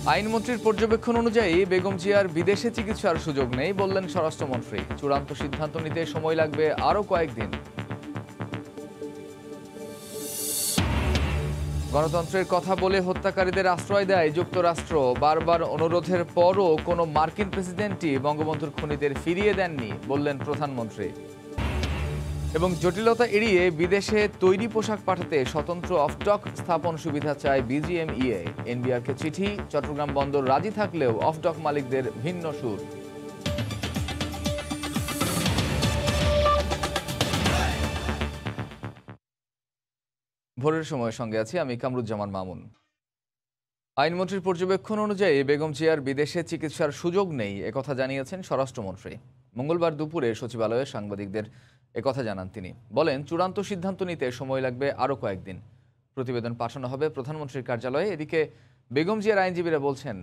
আইনমন্ত্রীর পর্যবেক্ষণ অনুযায়ী বেগম জিয়ার বিদেশে চিকিৎসার সুযোগ নেই বললেন স্বরাষ্ট্রমন্ত্রী। চূড়ান্ত সিদ্ধান্ত নিতে সময় লাগবে আরও কয়েকদিন। গণতন্ত্রের কথা বলে হত্যাকারীদের আশ্রয় দেয় যুক্তরাষ্ট্র। বারবার অনুরোধের পরও কোনো মার্কিন প্রেসিডেন্টই বঙ্গবন্ধুর খুনিদের ফিরিয়ে দেননি বললেন প্রধানমন্ত্রী। এবং জটিলতা এড়িয়ে বিদেশে তৈরি পোশাক পাঠাতে স্বতন্ত্র অফডক স্থাপন সুবিধা চায় বিজিএমইএ। এনবিআরকে চিঠি, চট্টগ্রাম বন্দর রাজি থাকলেও অফডক মালিকদের ভিন্ন সুর। ভোরের সময়ের সঙ্গে আছি আমি কামরুজ্জামান মামুন। আইনমন্ত্রীর পর্যবেক্ষণ অনুযায়ী বেগম জিয়ার বিদেশে চিকিৎসার সুযোগ নেই একথা জানিয়েছেন স্বরাষ্ট্রমন্ত্রী। মঙ্গলবার দুপুরে সচিবালয়ে সাংবাদিকদের একথা জানান তিনি। বলেন, চূড়ান্ত সিদ্ধান্ত নিতে সময় লাগবে আরও কয়েকদিন। প্রতিবেদন পাঠানো হবে প্রধানমন্ত্রীর কার্যালয়ে। এদিকে বেগম জিয়ার আইনজীবীরা বলছেন,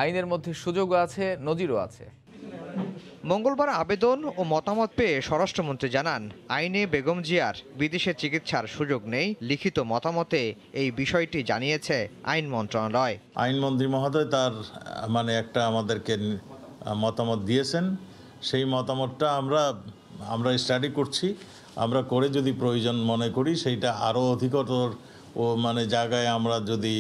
আইনের মধ্যে সুযোগও আছে, নজিরও আছে। মঙ্গলবার আবেদন ও মতামত পেয়ে স্বরাষ্ট্রমন্ত্রী জানান, আইনে বেগম জিয়ার বিদেশে চিকিৎসার সুযোগ নেই। লিখিত মতামতে এই বিষয়টি জানিয়েছে আইন মন্ত্রণালয়। আইনমন্ত্রী মহোদয় তার একটা আমাদেরকে মতামত দিয়েছেন। সেই মতামতটা আমরা স্টাডি করছি। আমরা করে যদি প্রয়োজন মনে করি সেইটা আরও অধিকতর ও জায়গায় আমরা যদি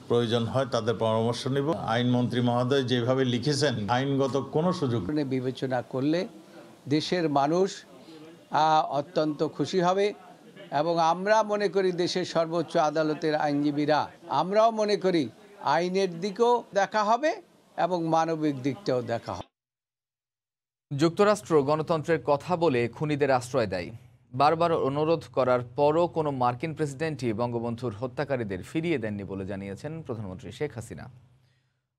প্রয়োজন হয় তাদের পরামর্শ নেব। আইনমন্ত্রী মহোদয় যেভাবে লিখেছেন, আইনগত কোনো সুযোগ বিবেচনা করলে দেশের মানুষ অত্যন্ত খুশি হবে এবং আমরা মনে করি দেশের সর্বোচ্চ আদালতের আইনজীবীরা আমরাও মনে করি আইনের দিকেও দেখা হবে এবং মানবিক দিকটাও দেখা হবে। যুক্তরাষ্ট্র গণতন্ত্রের কথা বলে খুনিদের আশ্রয় দেয়। বারবার অনুরোধ করার পরও কোনো মার্কিন প্রেসিডেন্টই বঙ্গবন্ধুর হত্যাকারীদের ফিরিয়ে দেননি বলে জানিয়েছেন প্রধানমন্ত্রী শেখ হাসিনা।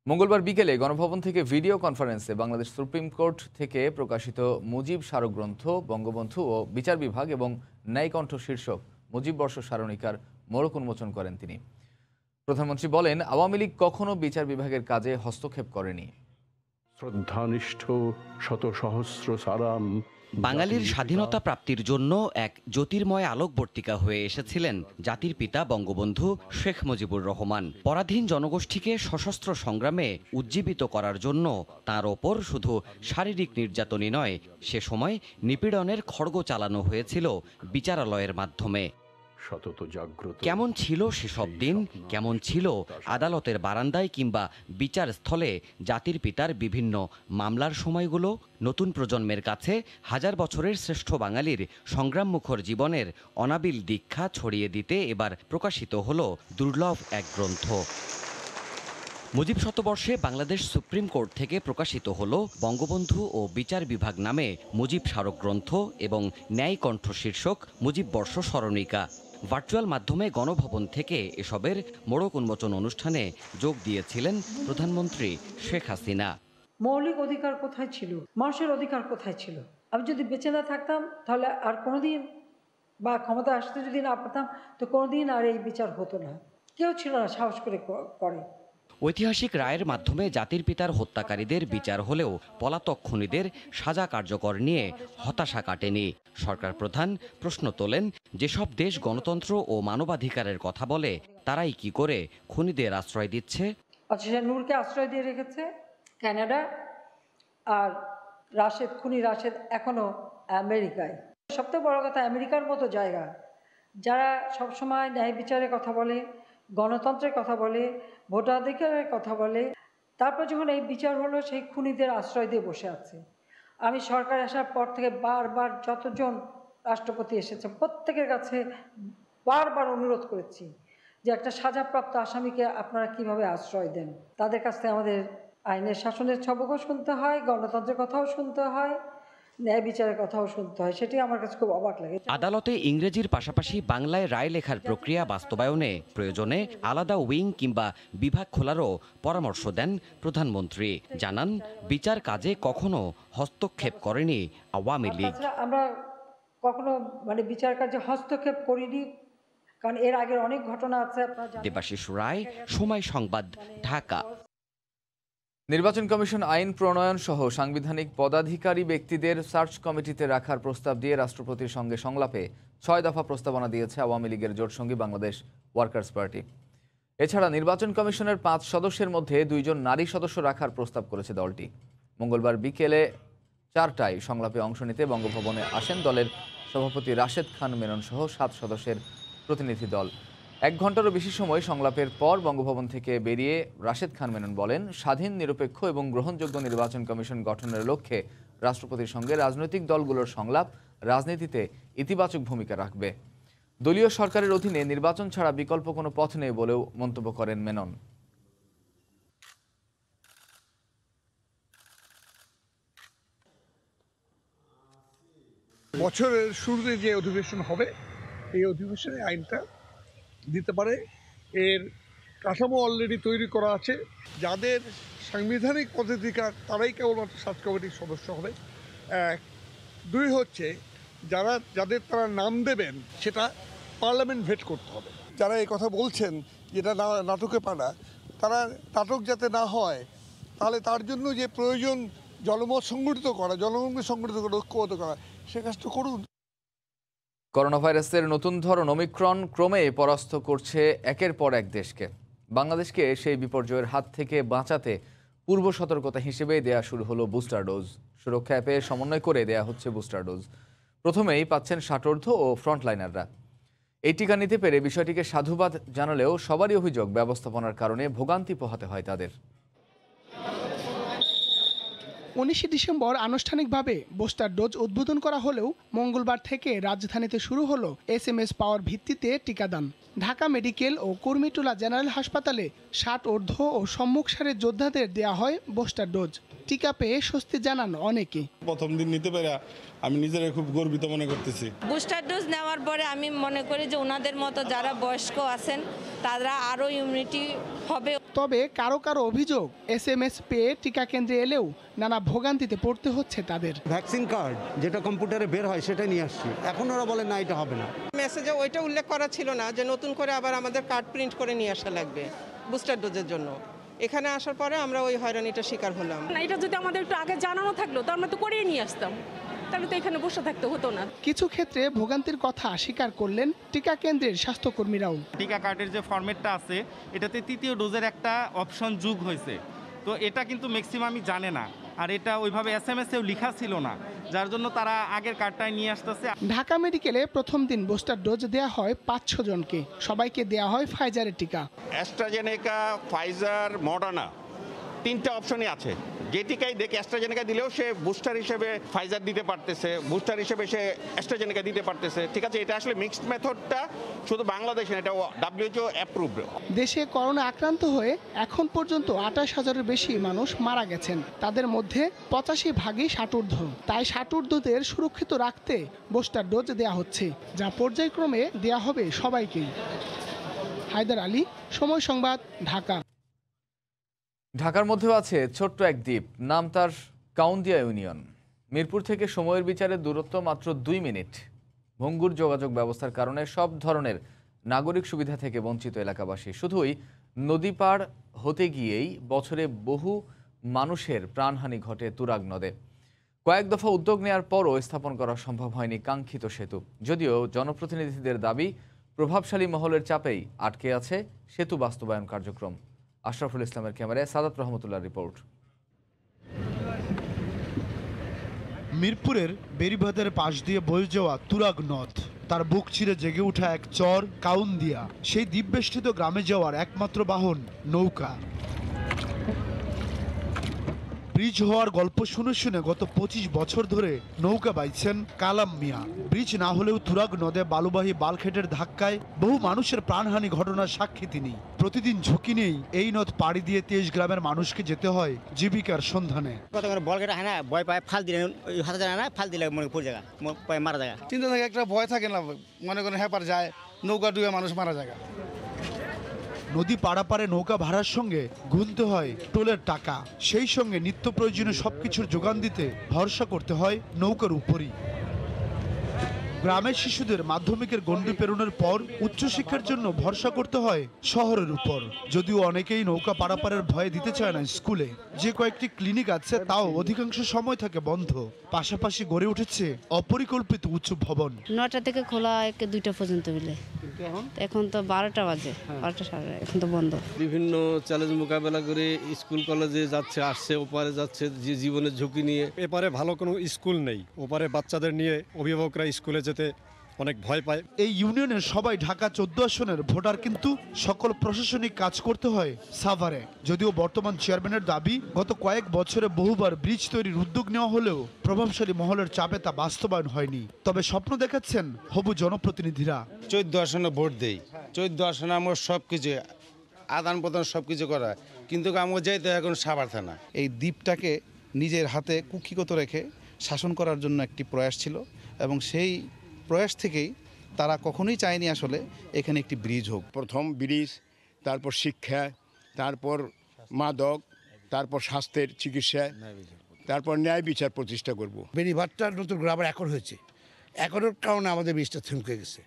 মঙ্গলবার বিকেলে গণভবন থেকে ভিডিও কনফারেন্সে বাংলাদেশ সুপ্রিম কোর্ট থেকে প্রকাশিত মুজিব স্মারকগ্রন্থ, বঙ্গবন্ধু ও বিচার বিভাগ এবং ন্যায়কণ্ঠ শীর্ষক মুজিব বর্ষ স্মারণিকার মোড়ক উন্মোচন করেন তিনি। প্রধানমন্ত্রী বলেন, আওয়ামী লীগ কখনো বিচার বিভাগের কাজে হস্তক্ষেপ করেনি। শ্রদ্ধানিষ্ঠ শত সহস্র সালাম। বাঙালির স্বাধীনতা প্রাপ্তির জন্য এক জ্যোতির্ময় আলোকবর্তিকা হয়ে এসেছিলেন জাতির পিতা বঙ্গবন্ধু শেখ মুজিবুর রহমান। পরাধীন জনগোষ্ঠীকে সশস্ত্র সংগ্রামে উজ্জীবিত করার জন্য তার ওপর শুধু শারীরিক নির্যাতনই নয়, সে সময় নিপীড়নের খড়গ চালানো হয়েছিল বিচারালয়ের মাধ্যমে। কেমন ছিল সেসব দিন, কেমন ছিল আদালতের বারান্দায় কিংবা বিচার স্থলে জাতির পিতার বিভিন্ন মামলার সময়গুলো। নতুন প্রজন্মের কাছে হাজার বছরের শ্রেষ্ঠ বাঙালির সংগ্রামমুখর জীবনের অনাবিল দীক্ষা ছড়িয়ে দিতে এবার প্রকাশিত হলো দুর্লভ এক গ্রন্থ। মুজিব শতবর্ষে বাংলাদেশ সুপ্রিম কোর্ট থেকে প্রকাশিত হলো বঙ্গবন্ধু ও বিচার বিভাগ নামে মুজিব স্মারক গ্রন্থ এবং ন্যায়কণ্ঠ শীর্ষক মুজিব বর্ষ স্মরণিকা। ভার্চুয়াল মাধ্যমে গণভবন থেকে এসবের মোড়ক উন্মোচন অনুষ্ঠানে যোগ দিয়েছিলেন প্রধানমন্ত্রী শেখ হাসিনা। মৌলিক অধিকার কোথায় ছিল, মানুষের অধিকার কোথায় ছিল? আমি যদি বেঁচে না থাকতাম তাহলে আর কোনোদিন, বা ক্ষমতা আসতে যদি না পারতাম তো কোনোদিন আর এই বিচার হতো না। কেউ ছিল না সাহস করে। ঐতিহাসিক রায়ের মাধ্যমে জাতির পিতার হত্যাকারীদের বিচার হলেও পলাতক খুনিদের সাজা কার্যকর নিয়ে হতাশা কাটেনি। সরকার প্রধান প্রশ্ন তোলেন, যেসব দেশ গণতন্ত্র ও মানবাধিকারের কথা বলে তারাই কি করে খুনিদের আশ্রয় দিচ্ছে? আচ্ছা, নূরকে আশ্রয় দিয়ে রেখেছে কানাডা, আর খুনি রাশেদ এখনো আমেরিকায়। সবথেকে বড় কথা, আমেরিকার মতো জায়গা যারা সবসময় ন্যায় বিচারের কথা বলে, গণতন্ত্রের কথা বলে, ভোটাধিকারের কথা বলে, তারপর যখন এই বিচার হলো সেই খুনিদের আশ্রয় দিয়ে বসে আছে। আমি সরকার আসার পর থেকে বারবার যতজন রাষ্ট্রপতি এসেছে প্রত্যেকের কাছে বারবার অনুরোধ করেছি যে একটা সাজাপ্রাপ্ত আসামিকে আপনারা কিভাবে আশ্রয় দেন। তাদের কাছ থেকে আমাদের আইনের শাসনের সবকও শুনতে হয়, গণতন্ত্রের কথাও শুনতে হয়, ন্যায় বিচারের কথাও শুনতে হয়। সেটি আমার কাছে খুব অবাক লাগে। আদালতে ইংরেজির পাশাপাশি বাংলায় রায় লেখার প্রক্রিয়া বাস্তবায়নে প্রয়োজনে আলাদা উইং কিংবা বিভাগ খোলারও পরামর্শ দেন প্রধানমন্ত্রী। জানান, বিচার কাজে কখনো হস্তক্ষেপ করেনি আওয়ামী লীগ। আমরা কখনো বিচার কাজে হস্তক্ষেপ করিনি, কারণ এর আগের অনেক ঘটনা আছে। দেবাশিস রায়, সময় সংবাদ, ঢাকা। নির্বাচন কমিশন আইন প্রণয়ন সহ সাংবিধানিক পদাধিকারী ব্যক্তিদের সার্চ কমিটিতে রাখার প্রস্তাব দিয়ে রাষ্ট্রপতির সঙ্গে সংলাপে 6 দফা প্রস্তাবনা দিয়েছে আওয়ামী লীগের জোটসঙ্গী বাংলাদেশ ওয়ার্কার্স পার্টি। এছাড়া নির্বাচন কমিশনের 5 সদস্যের মধ্যে 2 জন নারী সদস্য রাখার প্রস্তাব করেছে দলটি। মঙ্গলবার বিকেলে 4টায় সংলাপে অংশ নিতে বঙ্গভবনে আসেন দলের সভাপতি রাশেদ খান মেনন সহ 7 সদস্যের প্রতিনিধি দল। 1 ঘন্টারও বেশি সময় সংলাপের পর বঙ্গভবন থেকে বেরিয়ে রাশেদ খান মেনন বলেন, স্বাধীন, নিরপেক্ষ এবং গ্রহণযোগ্য নির্বাচন কমিশন গঠনের লক্ষ্যে রাষ্ট্রপতির সঙ্গে রাজনৈতিক দলগুলোর সংলাপ রাজনীতিতে ইতিবাচক ভূমিকা রাখবে। দলীয় সরকারের অধীনে নির্বাচন ছাড়া বিকল্প কোনো পথ নেই বলেও মন্তব্য করেন মেনন। বছরের শুরুতে যে অধিবেশন হবে এই অধিবেশনে আইনটা দিতে পারে। এর কাঠামো অলরেডি তৈরি করা আছে। যাদের সাংবিধানিক পদাধিকার তারাই কেবলমাত্র সার্চ কমিটির সদস্য হবে। 2 হচ্ছে যাদের তারা নাম দেবেন সেটা পার্লামেন্ট ভেট করতে হবে। যারা এই কথা বলছেন যেটা নাটকে পানা, তারা নাটক যাতে না হয় তাহলে তার জন্য যে প্রয়োজন জনমত সংগঠিত করা, জনগণকে সংগঠিত করা, ঐক্যবদ্ধ করা, সে কাজটা করুন। করোনা ভাইরাসের নতুন ধরন ওমিক্রন ক্রমে পরাস্ত করছে একের পর এক দেশকে। বাংলাদেশকে সেই বিপর্যয়ের হাত থেকে বাঁচাতে পূর্ব সতর্কতা হিসেবে দেয়া শুরু হলো বুস্টার ডোজ। সুরক্ষা অ্যাপে সমন্বয় করে দেয়া হচ্ছে বুস্টার ডোজ। প্রথমেই পাচ্ছেন ষাটোর্ধ্ব ও ফ্রন্টলাইনাররা। এই টিকা নিতে পেরে বিষয়টিকে সাধুবাদ জানালেও সবারই অভিযোগ, ব্যবস্থাপনার কারণে ভোগান্তি পোহাতে হয় তাদের। 19 ডিসেম্বর আনুষ্ঠানিকভাবে বুস্টার ডোজ উদ্বোধন করা হলেও মঙ্গলবার থেকে রাজধানীতে শুরু হলো SMS পাওয়ার ভিত্তিতে টিকাদান। ঢাকা মেডিকেল ও কুর্মিটোলা জেনারেল হাসপাতালে 60 ঊর্ধ্ব ও সম্মুখ সারির যোদ্ধাদের দেয়া হয় বুস্টার ডোজ। টিকা পেয়ে স্বস্তি জানান অনেকে। প্রথম দিন নিতে পেরে আমি নিজেরা খুব গর্বিত মনে করতেছি। বুস্টার ডোজ নেওয়ার পরে আমি মনে করি যে ওনাদের মতো যারা বয়স্ক আছেন তারা আরও ইমিউনিটি হবে। তবে কারো কারো অভিযোগ, SMS পেয়ে টিকা কেন্দ্রে এলেও নানা ভোগান্তিতে পড়তে হচ্ছে তাদের। ভ্যাকসিন কার্ড যেটা কম্পিউটারে বের হয় সেটা নিয়ে আসছি, এখন ওরা বলে না এটা হবে না। মেসেজে ওইটা উল্লেখ করা ছিল না যে নতুন করে আবার আমাদের কার্ড প্রিন্ট করে নিয়ে আসা লাগবে বুস্টার ডোজের জন্য। এখানে আসার পরে আমরা ওই হয়রানিটার শিকার হলাম। এটা যদি আমাদের একটু আগে জানানো থাকলো তো আমরা তো করিয়ে নিয়ে আসতাম, তাহলে তো এখানে বসে থাকতে হতো না। কিছু ক্ষেত্রে ভোগান্তির কথা স্বীকার করলেন টিকা কেন্দ্রের স্বাস্থ্যকর্মীরাও। টিকা কার্ডের যে ফরম্যাটটা আছে এটাতে 3য় ডোজের একটা অপশন যোগ হয়েছে, তো এটা কিন্তু ম্যাক্সিমামই জানে না, আর এটা ওইভাবে SMS-এও লেখা ছিল না, যার জন্য তারা আগের কার্ডটাই নিয়ে আসতেছে। ঢাকা মেডিকেলে প্রথম দিন বুস্টার ডোজ দেওয়া হয় 500 জনকে। সবাইকে দেওয়া হয় ফাইজারের টিকা। অ্যাস্ট্রাজেনেকা, ফাইজার, মডার্না 3টা অপশনই আছে। যে টিকাই দেখে অ্যাস্ট্রাজেনেকা দিলেও সে বুস্টার হিসেবে ফাইজার দিতে পারতেছে, বুস্টার হিসেবে সে অ্যাস্ট্রাজেনেকা দিতে পারতেছে। ঠিক আছে, এটা আসলে মিক্সড মেথডটা শুধু বাংলাদেশে, এটা WHO অ্যাপ্রুভড। দেশে করোনা আক্রান্ত হয়ে এখন পর্যন্ত 28,000-এর বেশি মানুষ মারা গেছেন। তাদের মধ্যে 85 ভাগই ষাটোর্ধ্ব। তাই ষাটোর্ধ্বদের সুরক্ষিত রাখতে বুস্টার ডোজ দেওয়া হচ্ছে, যা পর্যায়ক্রমে দেওয়া হবে সবাইকেই। হায়দার আলী, সময় সংবাদ, ঢাকা। ঢাকার মধ্যেও আছে ছোট্ট এক দ্বীপ, নাম তার কাউন্দিয়া ইউনিয়ন। মিরপুর থেকে সময়ের বিচারে দূরত্ব মাত্র 2 মিনিট। ভঙ্গুর যোগাযোগ ব্যবস্থার কারণে সব ধরনের নাগরিক সুবিধা থেকে বঞ্চিত এলাকাবাসী। শুধুই নদী পার হতে গিয়েই বছরে বহু মানুষের প্রাণহানি ঘটে তুরাগ নদে। কয়েক দফা উদ্যোগ নেওয়ার পরও স্থাপন করা সম্ভব হয়নি কাঙ্ক্ষিত সেতু। যদিও জনপ্রতিনিধিদের দাবি, প্রভাবশালী মহলের চাপেই আটকে আছে সেতু বাস্তবায়ন কার্যক্রম। আশরাফুল ইসলামের ক্যামেরায় সাদাত রহমতুল্লাহর রিপোর্ট। মিরপুরের বেরিবাঁধের পাশ দিয়ে বয়ে যাওয়া তুরাগ নদ, তার বুক চিরে জেগে ওঠা এক চর কাউন্দিয়া। সেই দ্বীপবেষ্টিত গ্রামে যাওয়ার একমাত্র বাহন নৌকা। ব্রিজ হওয়ার গল্প শুনে শুনে গত 25 বছর ধরে নৌকা বাইছেন কালাম মিয়া। ব্রিজ না হলেও তুরাগ নদে বালুবাহী বালখেটের ধাক্কায় বহু মানুষের প্রাণহানি ঘটনার সাক্ষী তিনি। প্রতিদিন ঝুঁকি নেই এই নদ পাড়ি দিয়ে 23 গ্রামের মানুষকে যেতে হয় জীবিকার সন্ধানে। ভয় পায়, ফাল দিলে হাতে যায় না, ফাল দিলে মনে পড়ে জায়গা মারা যায়। চিন্তা থাকে, একটা ভয় থাকে না, মনে করেন হ্যাপার যায়, নৌকা ডুবে মানুষ মারা যায়। নদী পাড়াপাড়ে নৌকা ভাড়ার সঙ্গে গুনতে হয় টোলের টাকা, সেই সঙ্গে নিত্য প্রয়োজনীয় সবকিছুর যোগান দিতে ভরসা করতে হয় নৌকার উপরই। গ্রামের শিশুদের মাধ্যমিকের গণ্ডি পেরোনোর পর উচ্চশিক্ষার জন্য ভরসা করতে হয় শহরের উপর। যদিও অনেকেই নৌকা পারাপারের ভয়ে দিতে চায় না স্কুলে। যে কয়েকটি ক্লিনিক আছে তাও অধিকাংশ সময় থাকে বন্ধ। পাশাপাশি গড়ে উঠেছে অপরিকল্পিত উচ্চ ভবন। 9টা থেকে খোলা 2টা পর্যন্ত মিলে। এখন তো 12টা বাজে, 12টা সাড়ে, এখন তো বন্ধ। বিভিন্ন চ্যালেঞ্জ মোকাবেলা করে স্কুল কলেজে যাচ্ছে, আসছে, ওপারে যাচ্ছে, যে জীবনের ঝুঁকি নিয়ে। এপারে ভালো কোনো স্কুল নেই, ওপারে বাচ্চাদের নিয়ে অভিভাবকরা স্কুলে যেতে অনেক ভয় পায়। এই ইউনিয়নের সবাই ঢাকা 14 আসনের ভোটার, কিন্তু সকল প্রশাসনিক কাজ করতে হয় সাভারে। যদিও বর্তমান চেয়ারম্যানের দাবি, গত কয়েক বছরে বহুবার ব্রিজ তৈরির উদ্যোগ নেওয়া হলেও প্রভাবশালী মহলের চাপে তা বাস্তবায়ন হয়নি। তবে স্বপ্ন দেখাচ্ছেন হবু জনপ্রতিনিধিরা। 14 আসনে ভোট দেই, 14 আসনে আমার সব কিছু আদান প্রদান সব কিছু করা, কিন্তু আমার যাইতে এখন সাভার থানা। এই দ্বীপটাকে নিজের হাতে কুক্ষিগত রেখে শাসন করার জন্য একটি প্রয়াস ছিল, এবং সেই প্রয়াস থেকেই তারা কখনোই চায়নি আসলে এখানে একটি ব্রিজ হোক। প্রথম ব্রিজ, তারপর শিক্ষা, তারপর মাদক, তারপর স্বাস্থ্যের চিকিৎসা, তারপর ন্যায় বিচার প্রতিষ্ঠা করব। বেড়িভাটটা নতুন করে আবার একর হয়েছে, একরের কারণে আমাদের ব্রিজটা থমকে গেছে।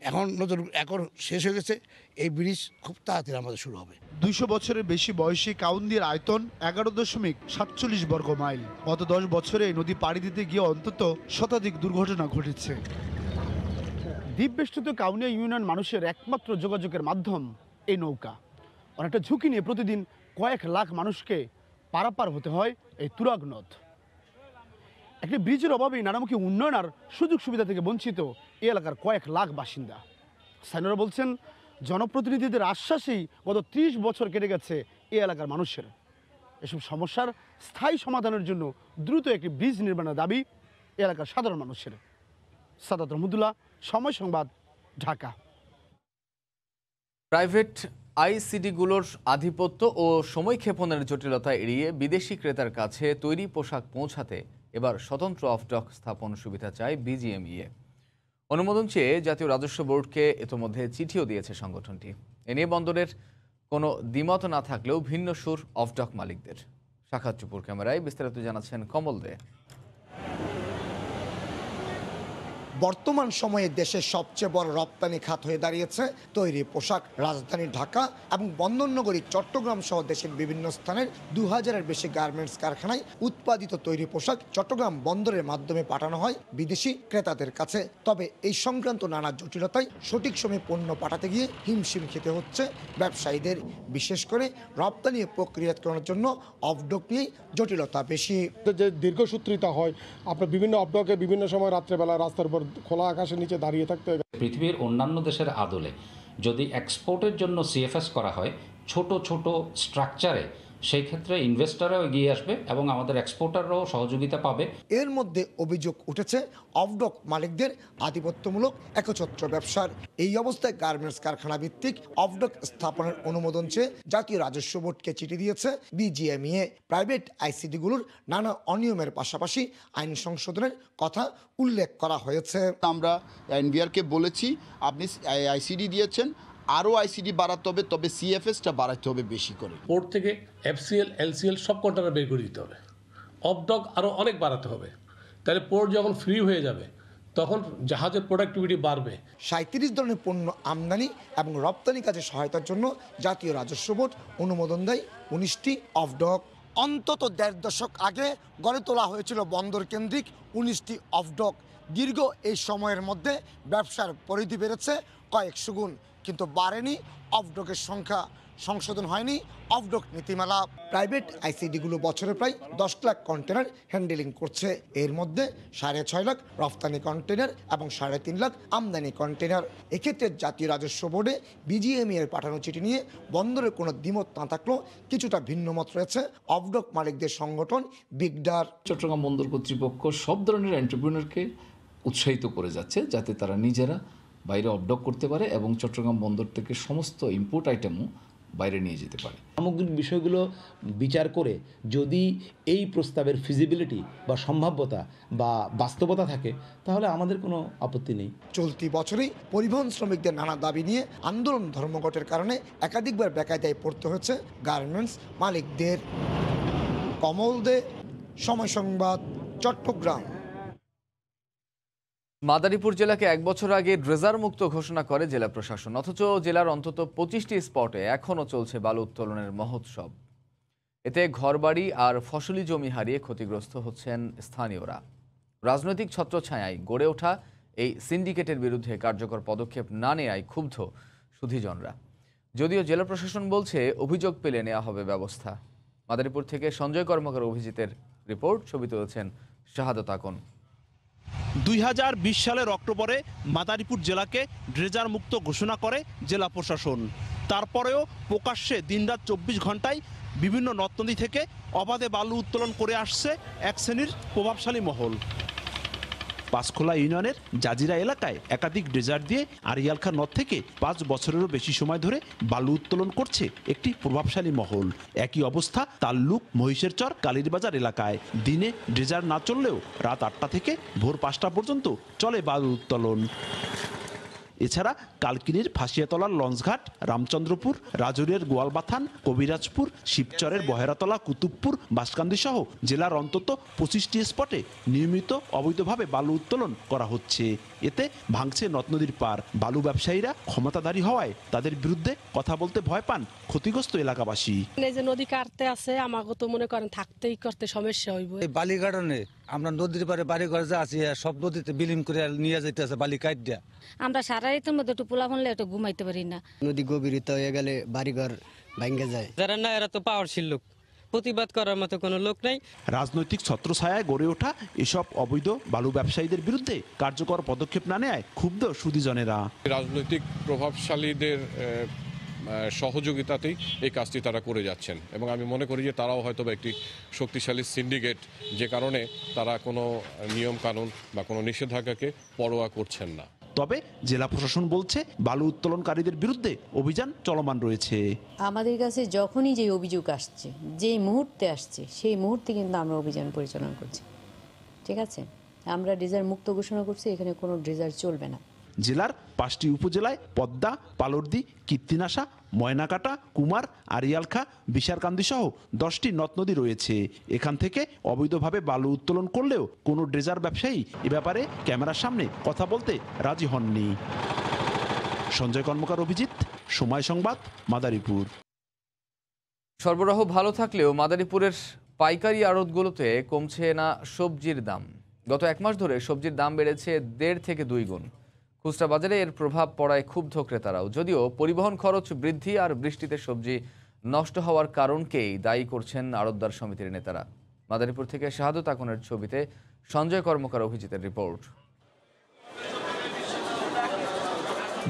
এখন নতুন একর শেষ হয়ে গেছে, এই ব্রিজ খুব তাড়াতাড়ি আমাদের শুরু হবে। 200 বছরের বেশি বয়সী কাউন্দির আয়তন 11.47 বর্গ মাইল। গত 10 বছরে এই নদী পাড়ি দিতে গিয়ে অন্তত শতাধিক দুর্ঘটনা ঘটেছে। দ্বীপবেষ্টিত কাউনিয়া ইউনিয়ন মানুষের একমাত্র যোগাযোগের মাধ্যম এই নৌকা। অনেকটা ঝুঁকি নিয়ে প্রতিদিন কয়েক লাখ মানুষকে পারাপার হতে হয় এই তুরাগ নদ। একটি ব্রিজের অভাবেই নানামুখী উন্নয়ন আর সুযোগ সুবিধা থেকে বঞ্চিত এই এলাকার কয়েক লাখ বাসিন্দা। স্থানীয়রা বলছেন, জনপ্রতিনিধিদের আশ্বাসেই গত 30 বছর কেটে গেছে এই এলাকার মানুষের। এসব সমস্যার স্থায়ী সমাধানের জন্য দ্রুত একটি ব্রিজ নির্মাণের দাবি এলাকার সাধারণ মানুষের। সাদাত রহমতুল্লাহ, সময় সংবাদ, ঢাকা। প্রাইভেট আইসিডিগুলোর আধিপত্য ও সময়ক্ষেপণের জটিলতা এড়িয়ে বিদেশি ক্রেতার কাছে তৈরি পোশাক পৌঁছাতে এবার স্বতন্ত্র অফডক স্থাপন সুবিধা চায় বিজিএমইএ। অনুমোদন চেয়ে জাতীয় রাজস্ব বোর্ডকে ইতোমধ্যে চিঠিও দিয়েছে সংগঠনটি। এ নিয়ে বন্দরের কোনো দ্বিমত না থাকলেও ভিন্ন সুর অফডক মালিকদের। সাক্ষাৎ চুপুর ক্যামেরায় বিস্তারিত জানাচ্ছেন কমল দে। বর্তমান সময়ে দেশের সবচেয়ে বড় রপ্তানি খাত হয়ে দাঁড়িয়েছে তৈরি পোশাক। রাজধানী ঢাকা এবং বন্দরনগরী চট্টগ্রাম সহ দেশের বিভিন্ন স্থানের 2000-এর বেশি গার্মেন্টস কারখানায় উৎপাদিত তৈরি পোশাক চট্টগ্রাম বন্দরের মাধ্যমে পাঠানো হয় বিদেশি ক্রেতাদের কাছে। তবে এই সংক্রান্ত নানা জটিলতায় সঠিক সময়ে পণ্য পাঠাতে গিয়ে হিমশিম খেতে হচ্ছে ব্যবসায়ীদের। বিশেষ করে রপ্তানি প্রক্রিয়াকরণের জন্য অফডক নিয়ে জটিলতা বেশি। যে দীর্ঘসূত্রিতা হয়, আপনার বিভিন্ন অফডকে বিভিন্ন সময় রাত্রেবেলা রাস্তার উপর খোলা আকাশের নিচে দাঁড়িয়ে থাকতে হয়। পৃথিবীর অন্যান্য দেশের আদলে যদি এক্সপোর্টের জন্য সিএফএস করা হয় ছোট ছোট স্ট্রাকচারে, সেই ক্ষেত্রে ইনভেস্টররাও এগিয়ে আসবে এবং আমাদের এক্সপোর্টাররাও সহযোগিতা পাবে। এর মধ্যে অভিযোগ উঠেছে অফডক মালিকদের আধিপত্যমূলক একচ্ছত্র ব্যবসার। এই অবস্থায় গার্মেন্টস কারখানা ভিত্তিক অফডক স্থাপনের অনুমোদন চেয়ে জাতীয় রাজস্ব বোর্ডকে চিঠি দিয়েছে বিজিএমইএ। প্রাইভেট আইসিডিগুলোর নানা অনিয়মের পাশাপাশি আইন সংশোধনের কথা উল্লেখ করা হয়েছে। আমরা এনবিআরকে বলেছি, আপনি আইসিডি দিয়েছেন, আরও আইসিডি বাড়াতে হবে, তবে সিএফএসটা বাড়াতে হবে বেশি করে। পোর্ট থেকে এফসিএল, এলসিএল সব কন্টেনার বের করে দিতে হবে, অফডক আরও অনেক বাড়াতে হবে। তাহলে পোর্ট যখন ফ্রি হয়ে যাবে তখন জাহাজের প্রোডাক্টিভিটি বাড়বে। 37 ধরনের পণ্য আমদানি এবং রপ্তানি কাজে সহায়তার জন্য জাতীয় রাজস্ব বোর্ড অনুমোদন দেয় 19টি অফডক। অন্তত 1.5 দশক আগে গড়ে তোলা হয়েছিল বন্দর কেন্দ্রিক 19টি অফডক। দীর্ঘ এই সময়ের মধ্যে ব্যবসার পরিধি বেড়েছে কয়েকশো গুণ, কিন্তু বাড়েনি অফডকের সংখ্যা, সংশোধন হয়নি অফডক নীতিমালা। প্রাইভেট আইসিডিগুলো বছরে প্রায় 10 লাখ কন্টেনার হ্যান্ডেলিং করছে। এর মধ্যে 6.5 লাখ রফতানি কন্টেনার এবং 3.5 লাখ আমদানি কন্টেনার। এক্ষেত্রে জাতীয় রাজস্ব বোর্ডে বিজিএমইএর পাঠানো চিঠি নিয়ে বন্দরের কোনো দ্বিমত না থাকলেও কিছুটা ভিন্ন মত রয়েছে অফডক মালিকদের সংগঠন বিগডার। চট্টগ্রাম বন্দর কর্তৃপক্ষ সব ধরনের এন্টারপ্রেনারকে উৎসাহিত করে যাচ্ছে যাতে তারা নিজেরা বাইরে অফডক করতে পারে এবং চট্টগ্রাম বন্দর থেকে সমস্ত ইম্পোর্ট আইটেমও বাইরে নিয়ে যেতে পারে। সামগ্রিক বিষয়গুলো বিচার করে যদি এই প্রস্তাবের ফিজিবিলিটি বা সম্ভাব্যতা বা বাস্তবতা থাকে তাহলে আমাদের কোনো আপত্তি নেই। চলতি বছরেই পরিবহন শ্রমিকদের নানা দাবি নিয়ে আন্দোলন ধর্মঘটের কারণে একাধিকবার বেকায়দায় পড়তে হচ্ছে গার্মেন্টস মালিকদের। কমল দে, সময় সংবাদ, চট্টগ্রাম। মাদারীপুর জেলাকে 1 বছর আগে ড্রেজার মুক্ত ঘোষণা করে জেলা প্রশাসন, অথচ জেলার অন্তত 25টি স্পটে এখনও চলছে বালু উত্তোলনের মহোৎসব। এতে ঘরবাড়ি আর ফসলি জমি হারিয়ে ক্ষতিগ্রস্ত হচ্ছেন স্থানীয়রা। রাজনৈতিক ছত্রছায়ায় গড়ে ওঠা এই সিন্ডিকেটের বিরুদ্ধে কার্যকর পদক্ষেপ না নেওয়ায় ক্ষুব্ধ সুধীজনরা। যদিও জেলা প্রশাসন বলছে অভিযোগ পেলে নেওয়া হবে ব্যবস্থা। মাদারীপুর থেকে সঞ্জয় কর্মকার অভিজিতের রিপোর্ট, ছবি তুলেছেন শাহাদত আকন। 2020 সালের অক্টোবরে মাদারীপুর জেলাকে ড্রেজার মুক্ত ঘোষণা করে জেলা প্রশাসন। তারপরেও প্রকাশ্যে দিনরাত 24 ঘন্টায় বিভিন্ন নদ নদী থেকে অবাধে বালু উত্তোলন করে আসছে এক শ্রেণীর প্রভাবশালী মহল। পাঁচখোলা ইউনিয়নের জাজিরা এলাকায় একাধিক ড্রেজার দিয়ে আরিয়ালখা নদ থেকে 5 বছরেরও বেশি সময় ধরে বালু উত্তোলন করছে একটি প্রভাবশালী মহল। একই অবস্থা তাল্লুক, মহিষের চর, কালীরবাজার এলাকায়। দিনে ড্রেজার না চললেও রাত 8টা থেকে ভোর 5টা পর্যন্ত চলে বালু উত্তোলন। এছাড়া কালকিনির ফাঁসিয়াতলার লঞ্চঘাট, রামচন্দ্রপুর, রাজুরের গোয়ালবাথান, কবিরাজপুর, শিবচরের বহেরাতলা, কুতুবপুর, বাঁশকান্দি সহ জেলার অন্তত 25টি স্পটে নিয়মিত অবৈধভাবে বালু উত্তোলন করা হচ্ছে। এতে ভাঙছে নদ নদীর পার। বালু ব্যবসায়ীরা ক্ষমতাধারী হওয়ায় তাদের বিরুদ্ধে কথা বলতে ভয় পান ক্ষতিগ্রস্ত এলাকাবাসী। এই যে নদী কাটতে আছে, আমাকে তো মনে করেন থাকতেই করতে সমস্যা হইব। এই বালি কারণে আমরা নদীর পারে বাড়ি ঘর যা আছি সব নদীতে বিলীন করে নিয়ে যাইতে আছে বালি কাট দিয়া। আমরা সারা রাতের মধ্যে একটু পোলা ফোনলে একটু ঘুমাইতে পারি না। নদী গভীরতা হয়ে গেলে বাড়িঘর ভাঙ্গে যায়। যারা না এরা তো পাওয়ারশীল লোক, প্রতিবাদ করার মতো কোনো লোক নাই। রাজনৈতিক ছত্রছায়ায় গড়ে ওঠা এসব অবৈধ বালু ব্যবসায়ীদের বিরুদ্ধে কার্যকর পদক্ষেপ না নেয় ক্ষুব্ধ সুধীজনেরা। রাজনৈতিক প্রভাবশালীদের সহযোগিতাতেই এই কাজটি তারা করে যাচ্ছেন এবং আমি মনে করি যে তারাও হয়তো একটি শক্তিশালী সিন্ডিকেট, যে কারণে তারা কোনো নিয়ম কানুন বা কোনো নিষেধাজ্ঞাকে পরোয়া করছেন না। তবে জেলা প্রশাসন বলছে বালু উত্তোলনকারীদের বিরুদ্ধে অভিযান চলমান রয়েছে। আমাদের কাছে যখনই যে অভিযোগ আসছে, যে মুহূর্তে আসছে, সেই মুহূর্তে কিন্তু আমরা অভিযান পরিচালনা করছি। ঠিক আছে, আমরা ড্রেজার মুক্ত ঘোষণা করছি, এখানে কোনো ড্রেজার চলবে না। জেলার 5টি উপজেলায় পদ্মা, পালরদি, কীর্তিনাশা, ময়নাকাটা, কুমার, আরিয়ালখা, বিশারকান্দি সহ 10টি নদ নদী রয়েছে। এখান থেকে অবৈধভাবে বালু উত্তোলন করলেও কোনো ড্রেজার ব্যবসায়ী এ ব্যাপারে ক্যামেরার সামনে কথা বলতে রাজি হননি। সঞ্জয় কর্মকার অভিজিৎ, সময় সংবাদ, মাদারীপুর। সরবরাহ ভালো থাকলেও মাদারীপুরের পাইকারি আড়তগুলোতে কমছে না সবজির দাম। গত 1 মাস ধরে সবজির দাম বেড়েছে 1.5 থেকে 2 গুণ। খুচরা বাজারে এর প্রভাব পড়ায় ক্ষুব্ধ ক্রেতারাও। যদিও পরিবহন খরচ বৃদ্ধি আর বৃষ্টিতে সবজি নষ্ট হওয়ার কারণকেই দায়ী করছেন আড়তদার সমিতির নেতারা। মাদারীপুর থেকে শাহাদত আকনের ছবিতে সঞ্জয় কর্মকার অভিজিতের রিপোর্ট।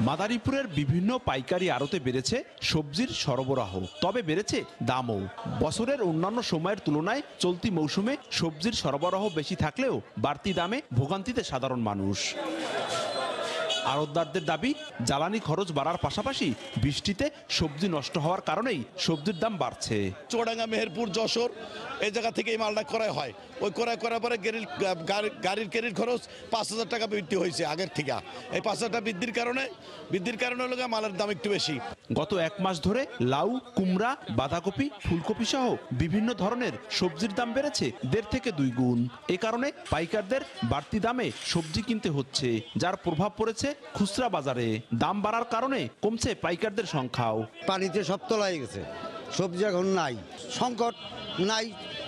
মাদারীপুরের বিভিন্ন পাইকারি আড়তে বেড়েছে সবজির সরবরাহ, তবে বেড়েছে দামও। বছরের অন্যান্য সময়ের তুলনায় চলতি মৌসুমে সবজির সরবরাহ বেশি থাকলেও বাড়তি দামে ভোগান্তিতে সাধারণ মানুষ। আড়তদারদের দাবি, জ্বালানি খরচ বাড়ার পাশাপাশি বৃষ্টিতে সবজি নষ্ট হওয়ার কারণেই সবজির দাম বাড়ছে। চুয়াডাঙ্গা, মেহেরপুর, যশোর এই জায়গা থেকে এই মালটা ক্রয় হয়। ওই ক্রয় করার পরে গাড়ির ক্যারির খরচ 5,000 টাকা বৃদ্ধি হয়েছে আগের থেকে। এই 5,000 টাকা বৃদ্ধির কারণে হলো মালের দাম একটু বেশি। গত 1 মাস ধরে লাউ, কুমড়া, বাঁধাকপি, ফুলকপি সহ বিভিন্ন ধরনের সবজির দাম বেড়েছে 1.5 থেকে 2 গুণ। এ কারণে পাইকারদের বাড়তি দামে সবজি কিনতে হচ্ছে, যার প্রভাব পড়েছে খুচরা বাজারে। দাম বাড়ার কারণে কমছে পাইকারদের সংখ্যাও। পানিতে সব তলায় গেছে, সবজি এখন নাই, সংকট নাই।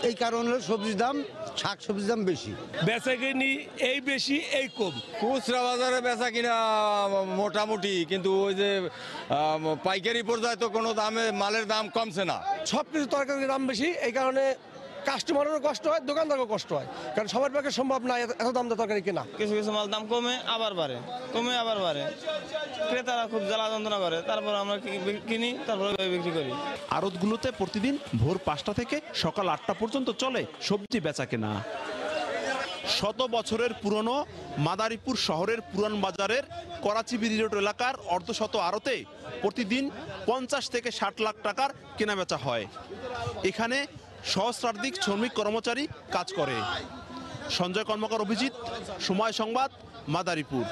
এই কারণে সবজির দাম, শাক সবজির দাম বেশি। বেচা কিনি এই বেশি এই কম। খুচরা বাজারে বেচা কিনা মোটামুটি, কিন্তু ওই যে পাইকারি পর্যায়ে তো কোনো দামে মালের দাম কমছে না। সব কিছু তরকারির দাম বেশি, এই কারণে কাস্টমারেরও কষ্ট হয়, দোকানদারেরও কষ্ট হয়, কারণ সবার পক্ষে সম্ভব না এত দাম দিয়ে তরকারি কেনা। কিছু কিছু মাল দাম কমে আবার বাড়ে, কমে আবার বাড়ে। ক্রেতারা খুব জ্বালা যন্ত্রণা করে, তারপর আমরা কিনি, তারপরে বিক্রি করি। আড়তগুলোতে প্রতিদিন ভোর 5টা থেকে সকাল 8টা পর্যন্ত চলে সবজি বেচা কেনা। শত বছরের পুরনো মাদারীপুর শহরের পুরান বাজারের করাচি বিড়ি রোড এলাকার অর্ধশত আড়তে প্রতিদিন 50 থেকে 60 লাখ টাকার কেনাবেচা হয়। এখানে সহস্রাধিক শ্রমিক কর্মচারী কাজ করে। সঞ্জয় কর্মকার অভিজিৎ, সময় সংবাদ, মাদারীপুর।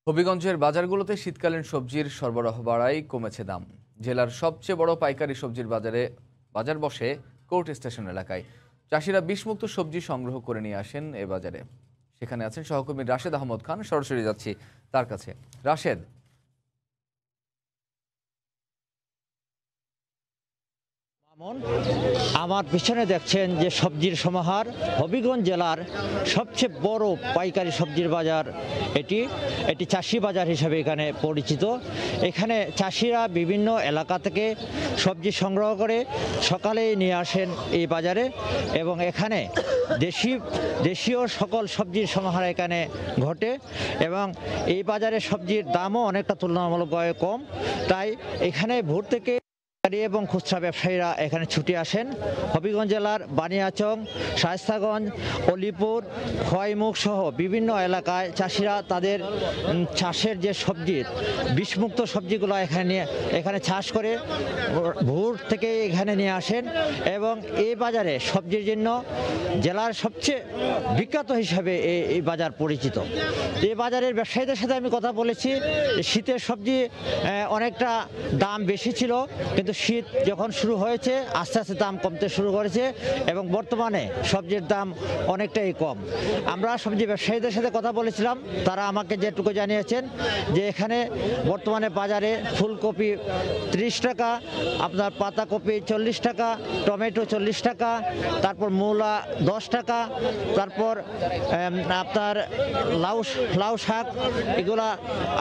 হবিগঞ্জের বাজারগুলোতে শীতকালীন সবজির সরবরাহ বাড়ায় কমেছে দাম। জেলার সবচেয়ে বড় পাইকারি সবজির বাজার বসে কোর্ট স্টেশন এলাকায়। চাষিরা বিষমুক্ত সবজি সংগ্রহ করে নিয়ে আসেন এ বাজারে। সেখানে আছেন সহকর্মী রাশেদ আহমদ খান। সরাসরি যাচ্ছি তার কাছে। রাশেদ, আমার পিছনে দেখছেন যে সবজির সমাহার, হবিগঞ্জ জেলার সবচেয়ে বড় পাইকারি সবজির বাজার এটি চাষি বাজার হিসেবে এখানে পরিচিত। এখানে চাষিরা বিভিন্ন এলাকা থেকে সবজি সংগ্রহ করে সকালেই নিয়ে আসেন এই বাজারে এবং এখানে দেশীয় সকল সবজির সমাহার এখানে ঘটে এবং এই বাজারে সবজির দামও অনেকটা তুলনামূলকভাবে কম। তাই এখানে ভোর থেকে এবং খুচরা ব্যবসায়ীরা এখানে ছুটে আসেন। হবিগঞ্জ জেলার বানিয়াচং, শায়েস্তাগঞ্জ, অলিপুর, খোয়াইমুখ সহ বিভিন্ন এলাকায় চাষিরা তাদের চাষের যে সবজির বিষমুক্ত সবজিগুলো এখানে চাষ করে ভোর থেকে এখানে নিয়ে আসেন এবং এই বাজারে সবজির জন্য জেলার সবচেয়ে বিখ্যাত হিসাবে এই বাজার পরিচিত। এই বাজারের ব্যবসায়ীদের সাথে আমি কথা বলেছি। শীতের সবজি অনেকটা দাম বেশি ছিল, কিন্তু শীত যখন শুরু হয়েছে আস্তে আস্তে দাম কমতে শুরু করেছে এবং বর্তমানে সবজির দাম অনেকটাই কম। আমরা সবজি ব্যবসায়ীদের সাথে কথা বলেছিলাম, তারা আমাকে যেটুকু জানিয়েছেন যে এখানে বর্তমানে বাজারে ফুলকপি 30 টাকা, আপনার পাতাকপি 40 টাকা, টমেটো 40 টাকা, তারপর মূলা 10 টাকা, তারপর আপনার লাউ শাক এগুলা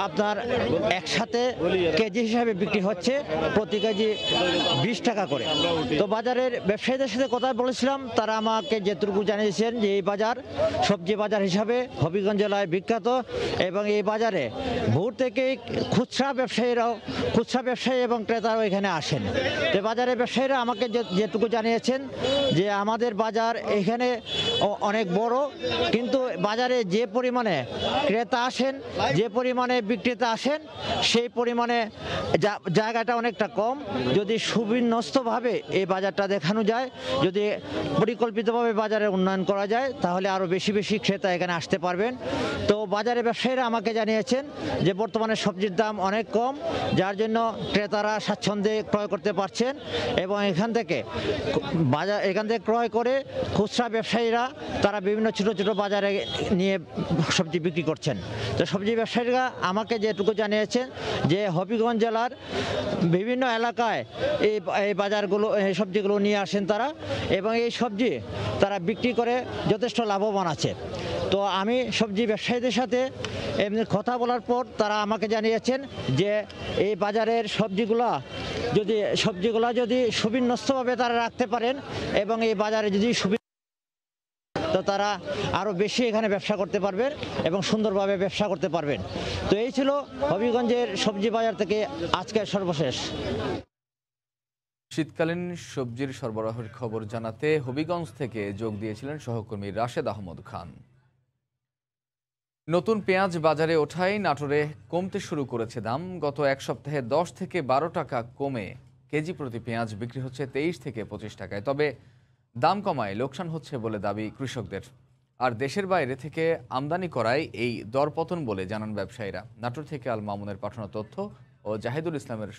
আপনার একসাথে কেজি হিসাবে বিক্রি হচ্ছে, প্রতি কেজি 20 টাকা করে। তো বাজারের ব্যবসায়ীদের সাথে কথা বলেছিলাম, তারা আমাকে যেটুকু জানিয়েছেন যে এই বাজার সবজি বাজার হিসাবে হবিগঞ্জ জেলায় বিখ্যাত এবং এই বাজারে ভোর থেকে খুচরা ব্যবসায়ী এবং ক্রেতারাও এখানে আসেন। তো বাজারের ব্যবসায়ীরা আমাকে যেটুকু জানিয়েছেন যে আমাদের বাজার এখানে অনেক বড়, কিন্তু বাজারে যে পরিমাণে ক্রেতা আসেন, যে পরিমাণে বিক্রেতা আসেন, সেই পরিমাণে জায়গাটা অনেকটা কম। যদি সুবিন্যস্তভাবে এই বাজারটা দেখানো যায়, যদি পরিকল্পিতভাবে বাজারের উন্নয়ন করা যায়, তাহলে আরও বেশি বেশি ক্রেতা এখানে আসতে পারবেন। তো বাজারের ব্যবসায়ীরা আমাকে জানিয়েছেন যে বর্তমানে সবজির দাম অনেক কম, যার জন্য ক্রেতারা স্বাচ্ছন্দ্যে ক্রয় করতে পারছেন এবং এখান থেকে ক্রয় করে খুচরা ব্যবসায়ীরা তারা বিভিন্ন ছোটো ছোটো বাজারে নিয়ে সবজি বিক্রি করছেন। তো সবজি ব্যবসায়ীরা আমাকে যেটুকু জানিয়েছেন যে হবিগঞ্জ জেলার বিভিন্ন এলাকায় এই বাজারগুলো, এই সবজিগুলো নিয়ে আসেন তারা এবং এই সবজি তারা বিক্রি করে যথেষ্ট লাভবান আছে। তো আমি সবজি ব্যবসায়ীদের সাথে এমনি কথা বলার পর তারা আমাকে জানিয়েছেন যে এই বাজারের সবজিগুলা যদি সুবিন্যস্তভাবে তারা রাখতে পারেন এবং এই বাজারে যদি তো তারা আরও বেশি এখানে ব্যবসা করতে পারবেন এবং সুন্দরভাবে ব্যবসা করতে পারবেন। তো এই ছিল হবিগঞ্জের সবজি বাজার থেকে আজকের সর্বশেষ। শীতকালীন সবজির সরবরাহের খবর জানাতে হবিগঞ্জ থেকে যোগ দিয়েছিলেন সহকর্মী রাশেদ আহমদ খান। নতুন পেঁয়াজ বাজারে ওঠায় নাটোরে কমতে শুরু করেছে দাম। গত এক সপ্তাহে 10 থেকে 12 টাকা কমে কেজি প্রতি পেঁয়াজ বিক্রি হচ্ছে 23 থেকে 25 টাকায়। তবে দাম কমায় লোকসান হচ্ছে বলে দাবি কৃষকদের। আর দেশের বাইরে থেকে আমদানি করায় এই দরপতন বলে জানান ব্যবসায়ীরা। নাটোর থেকে আল মামুনের পাঠানো তথ্য ও জাহিদুল ইসলামের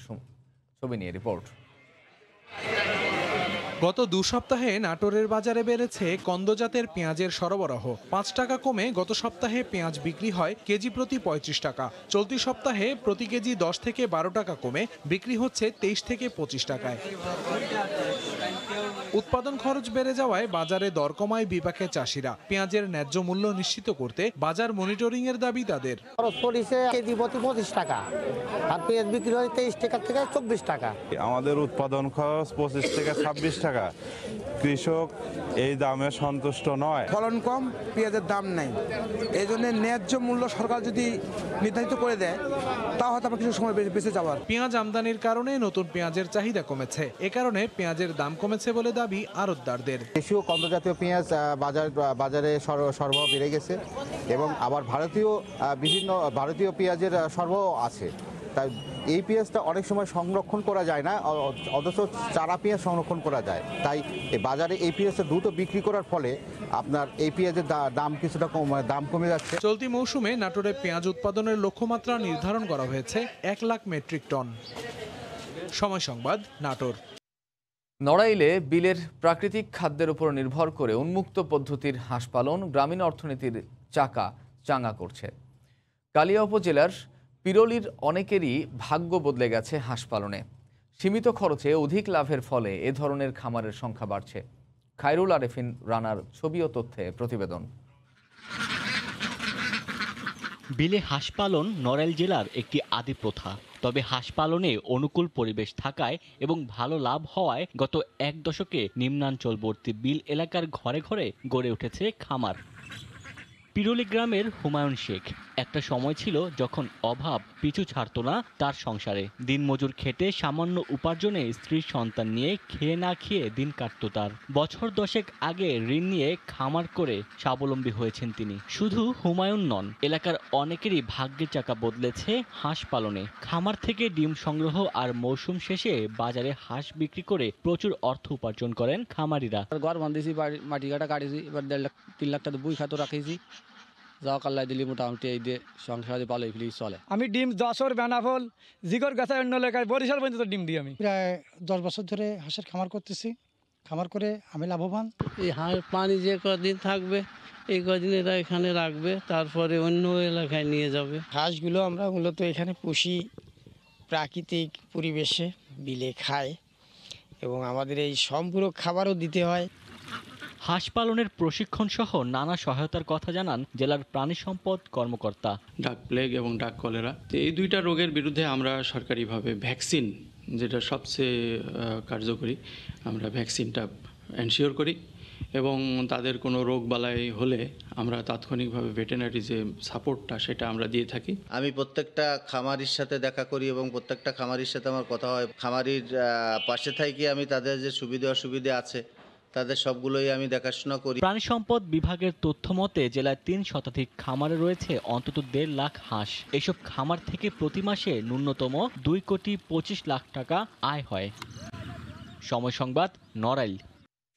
ছবি নিয়ে রিপোর্ট। গত 2 সপ্তাহে নাটোরের বাজারে বেড়েছে কন্দজাতের পেঁয়াজের সরবরাহ। 5 টাকা কমে গত সপ্তাহে পেঁয়াজ বিক্রি হয় কেজি প্রতি 35 টাকা। চলতি সপ্তাহে প্রতি কেজি 10 থেকে 12 টাকা কমে বিক্রি হচ্ছে 23 থেকে 25 টাকায়। উৎপাদন খরচ বেড়ে যাওয়ায় বাজারে দর কমায় বিপাকে চাষিরা। পেঁয়াজের ন্যায্য মূল্য নিশ্চিত করতে বাজার মনিটরিং এর দাবি তাদের। খরচ পড়েছে কেজি প্রতি 25 টাকা আর পেঁয়াজ বিক্রি হয় 23 টাকা থেকে 24 টাকা। আমাদের উৎপাদন খরচ 25 থেকে 26 টাকা। কৃষক এই দামে সন্তুষ্ট নয়। ফলন কম, পেঁয়াজের দাম নাই, এই জন্য ন্যায্য মূল্য সরকার যদি নির্ধারিত করে দেয় তা হয়তো কিছু সময় বেঁচে যাওয়ার। পেঁয়াজ আমদানির কারণে নতুন পেঁয়াজের চাহিদা কমেছে। এ কারণে পেঁয়াজের দাম কমেছে বলে দাবি আড়তদারদের। দেশীয় কন্দজাতীয় পেঁয়াজ বাজারে সরবরাহ বেড়ে গেছে এবং আবার বিভিন্ন ভারতীয় পেঁয়াজের সরবরাহ আছে। তাই এই পেঁয়াজটা অনেক সময় সংরক্ষণ করা যায় না, অথচ চারা পেঁয়াজ সংরক্ষণ করা যায়। তাই বাজারে এই পেঁয়াজটা দ্রুত বিক্রি করার ফলে আপনার এই পেঁয়াজের দাম কিছুটা দাম কমে যাচ্ছে। চলতি মৌসুমে নাটোরে পেঁয়াজ উৎপাদনের লক্ষ্যমাত্রা নির্ধারণ করা হয়েছে 1 লাখ মেট্রিক টন। সময় সংবাদ, নাটোর। নড়াইলে বিলের প্রাকৃতিক খাদ্যের উপর নির্ভর করে উন্মুক্ত পদ্ধতির হাঁস পালন গ্রামীণ অর্থনীতির চাঙা করছে। কালিয়া উপজেলার পিরোলির অনেকেরই ভাগ্য বদলে গেছে হাঁস পালনে। সীমিত খরচে অধিক লাভের ফলে এ ধরনের খামারের সংখ্যা বাড়ছে। খায়রুল আরেফিন রানার ছবি ও তথ্যে প্রতিবেদন। বিলে হাঁস পালন নড়াইল জেলার একটি আদি প্রথা। তবে হাঁস পালনে অনুকূল পরিবেশ থাকায় এবং ভালো লাভ হওয়ায় গত এক দশকে নিম্নাঞ্চলবর্তী বিল এলাকার ঘরে ঘরে গড়ে উঠেছে খামার। পিরোলি গ্রামের হুমায়ুন শেখ, একটা সময় ছিল যখন অভাব পিছু ছাড়ত না তার সংসারে। দিনমজুর খেটে সামান্য উপার্জনে স্ত্রীর সন্তান নিয়ে খেয়ে না খেয়ে দিন কাটত তার। বছর 10 আগে ঋণ নিয়ে খামার করে স্বাবলম্বী হয়েছেন তিনি। শুধু হুমায়ুন নন, এলাকার অনেকেরই ভাগ্যের চাকা বদলেছে হাঁস পালনে। খামার থেকে ডিম সংগ্রহ আর মৌসুম শেষে বাজারে হাঁস বিক্রি করে প্রচুর অর্থ উপার্জন করেন খামারিরা। ঘর বাঁধিয়েছি, মাটি কাটা কাটিয়েছি, এবার 1.5 লাখ 3 লাখ টাকা বই খাতো রাখিয়েছি। যাও কাল্লাই দিলি মোটামুটি এই দিয়ে সংসারে পালাই ফেলি চলে। আমি ডিম 10 বেনাফল জিগর গাছা অন্য এলাকায় বরিশাল পর্যন্ত ডিম দিই। আমি প্রায় 10 বছর ধরে হাঁসের খামার করতেছি। খামার করে আমি লাভবান। এই হাঁস পানি যে কদিন থাকবে এই কদিন এরা এখানে রাখবে, তারপরে অন্য এলাকায় নিয়ে যাবে। হাঁসগুলো আমরা মূলত এখানে পুষি প্রাকৃতিক পরিবেশে, বিলে খাই এবং আমাদের এই সম্পূরক খাবারও দিতে হয়। হাঁস পালনের প্রশিক্ষণ সহ নানা সহায়তার কথা জানান জেলার প্রাণী সম্পদ কর্মকর্তা। ডাক প্লেগ এবং ডাক কলেরা, তো এই দুইটা রোগের বিরুদ্ধে আমরা সরকারিভাবে ভ্যাকসিন, যেটা সবচেয়ে কার্যকরী, আমরা ভ্যাকসিনটা এনশিওর করি এবং তাদের কোনো রোগ বালাই হলে আমরা তাৎক্ষণিকভাবে ভেটেরিনারি যে সাপোর্টটা সেটা আমরা দিয়ে থাকি। আমি প্রত্যেকটা খামারির সাথে দেখা করি এবং প্রত্যেকটা খামারির সাথে আমার কথা হয়। খামারির পাশে থাকি আমি, তাদের যে সুবিধা অসুবিধা আছে তাদের সবগুলোই আমি দেখাশোনা করি। প্রাণী সম্পদ বিভাগের তথ্য মতে জেলায় 3 শতাধিক খামারে রয়েছে অন্তত 1.5 লাখ হাঁস। এইসব খামার থেকে প্রতি মাসে ন্যূনতম 2.25 লাখ টাকা আয় হয়। সময় সংবাদ, নড়াইল।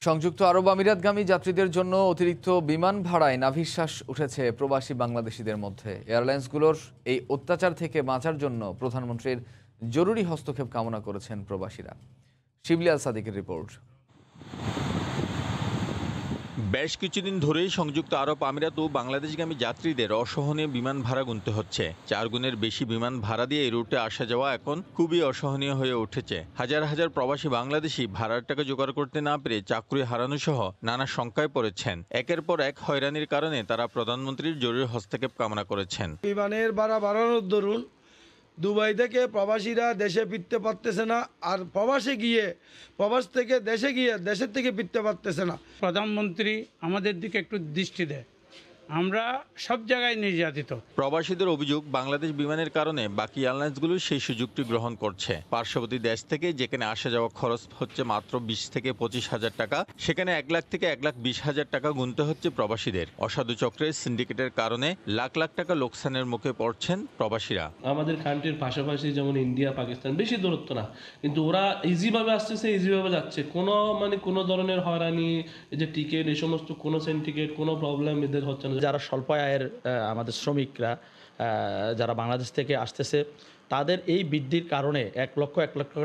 সংযুক্ত আরব আমিরাতগামী যাত্রীদের জন্য অতিরিক্ত বিমান ভাড়ায় নাভিশ্বাস উঠেছে প্রবাসী বাংলাদেশিদের মধ্যে। এয়ারলাইন্সগুলোর এই অত্যাচার থেকে বাঁচার জন্য প্রধানমন্ত্রীর জরুরি হস্তক্ষেপ কামনা করেছেন প্রবাসীরা। শিবলি আল সাদিকের রিপোর্ট। বেশ কিছুদিন ধরেই সংযুক্ত আরব আমিরাত ও বাংলাদেশগামী যাত্রীদের অসহনীয় বিমান ভাড়া গুনতে হচ্ছে। 4 গুণের বেশি বিমান ভাড়া দিয়ে এই রুটে আসা যাওয়া এখন খুবই অসহনীয় হয়ে উঠেছে। হাজার হাজার প্রবাসী বাংলাদেশি ভাড়ার টাকা জোগাড় করতে না পেরে চাকরি হারানো সহ নানা শঙ্কায় পড়েছেন। একের পর এক হয়রানির কারণে তারা প্রধানমন্ত্রীর জরুরি হস্তক্ষেপ কামনা করেছেন। বিমানের ভাড়া বাড়ানোর দরুন দুবাই থেকে প্রবাসীরা দেশে ফিরতে পারতেছে না, আর প্রবাস থেকে দেশে গিয়ে দেশের থেকে ফিরতে পারতেছে না। প্রধানমন্ত্রী আমাদের দিকে একটু দৃষ্টি দেয়, আমরা সব জায়গায় নির্যাতিত। প্রবাসীদের অভিযোগ, বাংলাদেশ বিমানের কারণে বাকি এয়ারলাইন্সগুলো সেই সুযোগটি গ্রহণ করছে। পার্শ্ববর্তী দেশ থেকে যেখানে আসা যাওয়া খরচ হচ্ছে মাত্র 20 থেকে 25 হাজার টাকা, সেখানে 1 লাখ থেকে 1,20,000 টাকা গুনতে হচ্ছে প্রবাসীদের। অসাধু চক্রের সিন্ডিকেটের কারণে লাখ লাখ টাকা লোকসানের মুখে পড়ছেন প্রবাসীরা। আমাদের কান্ট্রির পাশাপাশি যেমন ইন্ডিয়া, পাকিস্তান বেশি দূরত্ব না, কিন্তু ওরা ইজিভাবে আসতেছে, ইজিভাবে যাচ্ছে। কোনো ধরনের হয়রানি, এই যে টিকিট, এই সমস্ত কোনো সিন্ডিকেট, কোনো প্রবলেম এদের হচ্ছে না। যারা স্বল্প আয়ের আমাদের শ্রমিকরা যারা বাংলাদেশ থেকে আসতেছে, তাদের এই বৃদ্ধির কারণে 1 লক্ষ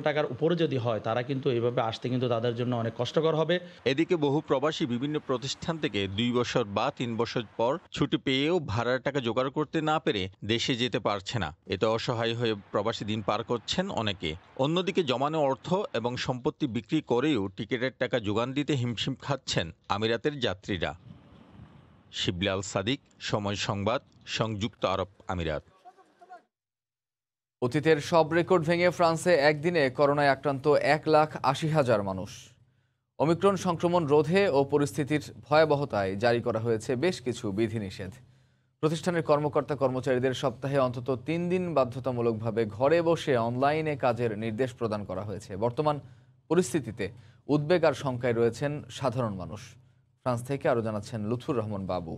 টাকার উপরে যদি হয়, তারা কিন্তু এইভাবে আসতে কিন্তু তাদের জন্য অনেক কষ্টকর হবে। এদিকে বহু প্রবাসী বিভিন্ন প্রতিষ্ঠান থেকে 2 বছর বা 3 বছর পর ছুটি পেয়েও ভাড়ার টাকা জোগাড় করতে না পেরে দেশে যেতে পারছে না। এতে অসহায় হয়ে প্রবাসী দিন পার করছেন অনেকে। অন্যদিকে জমানো অর্থ এবং সম্পত্তি বিক্রি করেও টিকিটের টাকা যোগান দিতে হিমশিম খাচ্ছেন আমিরাতের যাত্রীরা। শিবলি আল সাদিক, সময় সংবাদ, সংযুক্ত আরব আমিরাত। অতীতের সব রেকর্ড ভেঙে ফ্রান্সে একদিনে করোনায় আক্রান্ত 1,80,000 মানুষ। ওমিক্রন সংক্রমণ রোধে ও পরিস্থিতির ভয়াবহতায় জারি করা হয়েছে বেশ কিছু বিধিনিষেধ। প্রতিষ্ঠানের কর্মকর্তা কর্মচারীদের সপ্তাহে অন্তত 3 দিন বাধ্যতামূলকভাবে ঘরে বসে অনলাইনে কাজের নির্দেশ প্রদান করা হয়েছে। বর্তমান পরিস্থিতিতে উদ্বেগ আর শঙ্কায় রয়েছেন সাধারণ মানুষ। ফ্রান্স থেকে আরও জানাচ্ছেন লুৎফুর রহমান বাবু।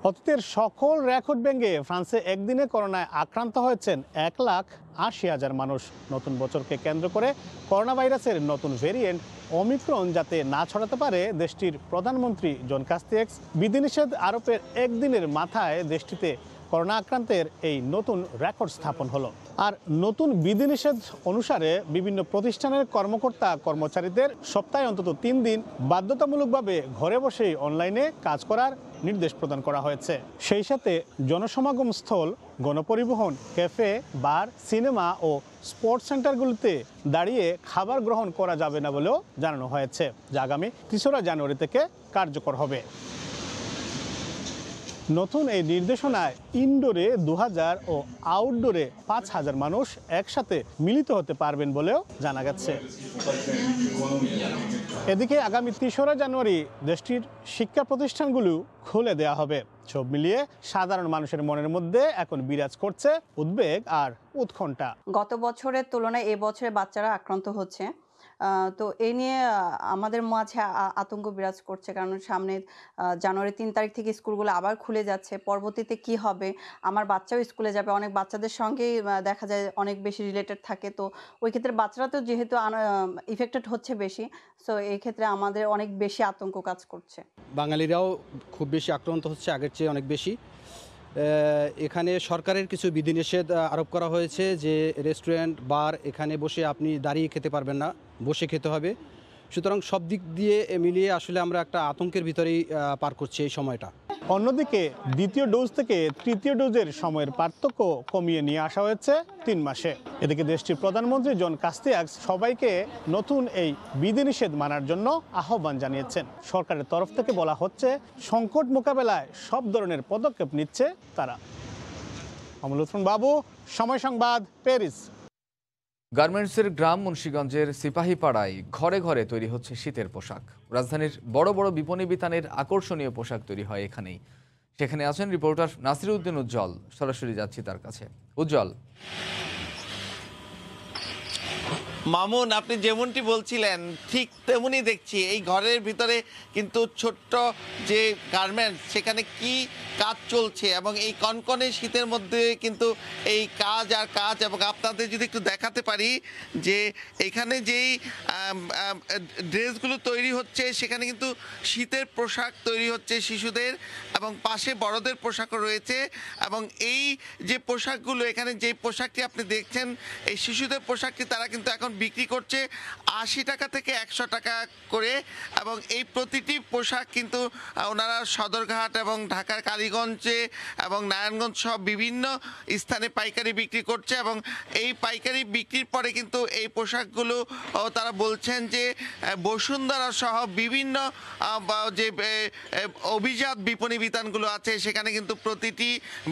অতীতের সকল রেকর্ড ভেঙে ফ্রান্সে একদিনে করোনায় আক্রান্ত হয়েছেন 1,80,000 মানুষ। নতুন বছরকে কেন্দ্র করে করোনা ভাইরাসের নতুন ভেরিয়েন্ট ওমিক্রন যাতে না ছড়াতে পারে, দেশটির প্রধানমন্ত্রী জন কাস্তেক্স বিধিনিষেধ আরোপের একদিনের মাথায় দেশটিতে করোনা আক্রান্তের এই নতুন রেকর্ড স্থাপন হলো। আর নতুন বিধিনিষেধ অনুসারে বিভিন্ন প্রতিষ্ঠানের কর্মকর্তা কর্মচারীদের সপ্তাহে অন্তত 3 দিন বাধ্যতামূলকভাবে ঘরে বসেই অনলাইনে কাজ করার নির্দেশ প্রদান করা হয়েছে। সেই সাথে জনসমাগম স্থল, গণপরিবহন, ক্যাফে, বার, সিনেমা ও স্পোর্টস সেন্টারগুলিতে দাঁড়িয়ে খাবার গ্রহণ করা যাবে না বলেও জানানো হয়েছে, যা আগামী 3রা জানুয়ারি থেকে কার্যকর হবে। নতুন এই নির্দেশনায় ইনডোরে 2000 ও আউটডোরে 5000 মানুষ একসাথে মিলিত হতে পারবেন বলেও জানা গেছে। এদিকে আগামী 3রা জানুয়ারি দেশটির শিক্ষা প্রতিষ্ঠানগুলো খুলে দেয়া হবে। সব মিলিয়ে সাধারণ মানুষের মনের মধ্যে এখন বিরাজ করছে উদ্বেগ আর উৎকণ্ঠা। গত বছরের তুলনায় এবছরে বাচ্চারা আক্রান্ত হচ্ছে, তো এই নিয়ে আমাদের মাঝে আতঙ্ক বিরাজ করছে, কারণ সামনে জানুয়ারি 3 তারিখ থেকে স্কুলগুলো আবার খুলে যাচ্ছে। পরবর্তীতে কি হবে, আমার বাচ্চাও স্কুলে যাবে, অনেক বাচ্চাদের সঙ্গেই দেখা যায় অনেক বেশি রিলেটেড থাকে, তো ওই ক্ষেত্রে বাচ্চারা তো যেহেতু ইফেক্টেড হচ্ছে বেশি, সো এই ক্ষেত্রে আমাদের অনেক বেশি আতঙ্ক কাজ করছে। বাঙালিরাও খুব বেশি আক্রান্ত হচ্ছে, আগের চেয়ে অনেক বেশি। এখানে সরকারের কিছু বিধিনিষেধ আরোপ করা হয়েছে যে রেস্টুরেন্ট, বার এখানে বসে আপনি দাঁড়িয়ে খেতে পারবেন না, বসে খেতে হবে। সুতরাং সব দিক দিয়ে মিলিয়ে আসলে আমরা একটা আতঙ্কের ভিতরেই পার করছি এই সময়টা। অন্যদিকে দ্বিতীয় ডোজ থেকে তৃতীয় ডোজের সময়ের পার্থক্য কমিয়ে নিয়ে আসা হয়েছে 3 মাসে। এদিকে দেশটির প্রধানমন্ত্রী জন কাস্তিয়াক্স সবাইকে নতুন এই বিধিনিষেধ মানার জন্য আহ্বান জানিয়েছেন। সরকারের তরফ থেকে বলা হচ্ছে সংকট মোকাবেলায় সব ধরনের পদক্ষেপ নিচ্ছে তারা। আমল হোসেন বাবু, সময় সংবাদ, প্যারিস। গার্মেন্টসের গ্রাম মুন্সিগঞ্জের সিপাহীপাড়ায় ঘরে ঘরে তৈরি হচ্ছে শীতের পোশাক। রাজধানীর বড় বড় বিপণী বিতানের আকর্ষণীয় পোশাক তৈরি হয় এখানেই। সেখানে আছেন রিপোর্টার নাসিরউদ্দিন উজ্জ্বল। সরাসরি যাচ্ছি তার কাছে। উজ্জ্বল, মামুন, আপনি যেমনটি বলছিলেন ঠিক তেমনি দেখছি এই ঘরের ভিতরে কিন্তু ছোট্ট যে গার্মেন্টস, সেখানে কি কাজ চলছে এবং এই কনকনে শীতের মধ্যে কিন্তু এই কাজ আর কাজ। এবং আপনাদের যদি একটু দেখাতে পারি যে এখানে যেই ড্রেসগুলো তৈরি হচ্ছে সেখানে কিন্তু শীতের পোশাক তৈরি হচ্ছে শিশুদের, এবং পাশে বড়দের পোশাকও রয়েছে। এবং এই যে পোশাকগুলো, এখানে যে পোশাকটি আপনি দেখছেন, এই শিশুদের পোশাকটি তারা কিন্তু এখন বিক্রি করছে 80 টাকা থেকে 100 টাকা করে। এবং এই প্রতিটি পোশাক কিন্তু ওনারা সদরঘাট এবং ঢাকার কালীগঞ্জে এবং নারায়ণগঞ্জ সহ বিভিন্ন স্থানে পাইকারি বিক্রি করছে। এবং এই পাইকারি বিক্রির পরে কিন্তু এই পোশাকগুলো তারা বলছেন যে বসুন্ধরা সহ বিভিন্ন যে অভিজাত বিপণী বিতানগুলো আছে সেখানে কিন্তু প্রতিটি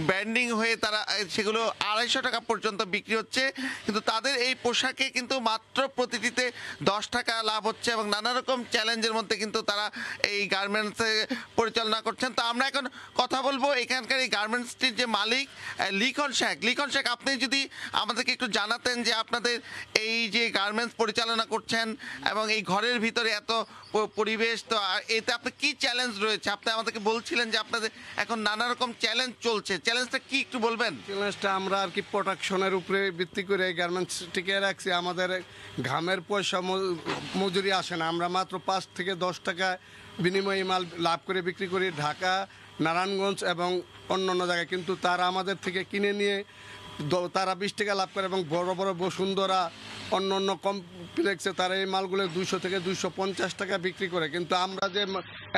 ব্র্যান্ডিং হয়ে তারা সেগুলো 250 টাকা পর্যন্ত বিক্রি হচ্ছে। কিন্তু তাদের এই পোশাকে কিন্তু মাত্র প্রতিটিতে 10 টাকা লাভ হচ্ছে। এবং নানা রকম চ্যালেঞ্জের মধ্যে কিন্তু তারা এই গার্মেন্টসে পরিচালনা করছেন। তো আমরা এখন কথা বলবো এখানকার এই গার্মেন্টসটির যে মালিক লিখন শেখ। লিখন শেখ, আপনি যদি আমাদেরকে একটু জানাতেন যে আপনাদের এই যে গার্মেন্টস পরিচালনা করছেন এবং এই ঘরের ভিতরে এত পরিবেশ, তো এতে আপনার কি চ্যালেঞ্জ রয়েছে? আপনি আমাদেরকে বলছিলেন যে আপনাদের এখন নানা রকম চ্যালেঞ্জ চলছে, চ্যালেঞ্জটা কি একটু বলবেন? চ্যালেঞ্জটা আমরা আর কি প্রোডাকশনের উপরে ভিত্তি করে গার্মেন্টস টিকে রাখছি। আমাদের ঘামের পয়সা মজুরি আসে না, আমরা মাত্র 5 থেকে 10 টাকা বিনিময়ে মাল লাভ করে বিক্রি করি ঢাকা, নারায়ণগঞ্জ এবং অন্য জায়গায়। কিন্তু তারা আমাদের থেকে কিনে নিয়ে তারা 20 টাকা লাভ করে। এবং বড় বড় বসুন্ধরা, অন্য কমপ্লেক্সে তারা এই মালগুলো 200 থেকে 250 টাকা বিক্রি করে। কিন্তু আমরা যে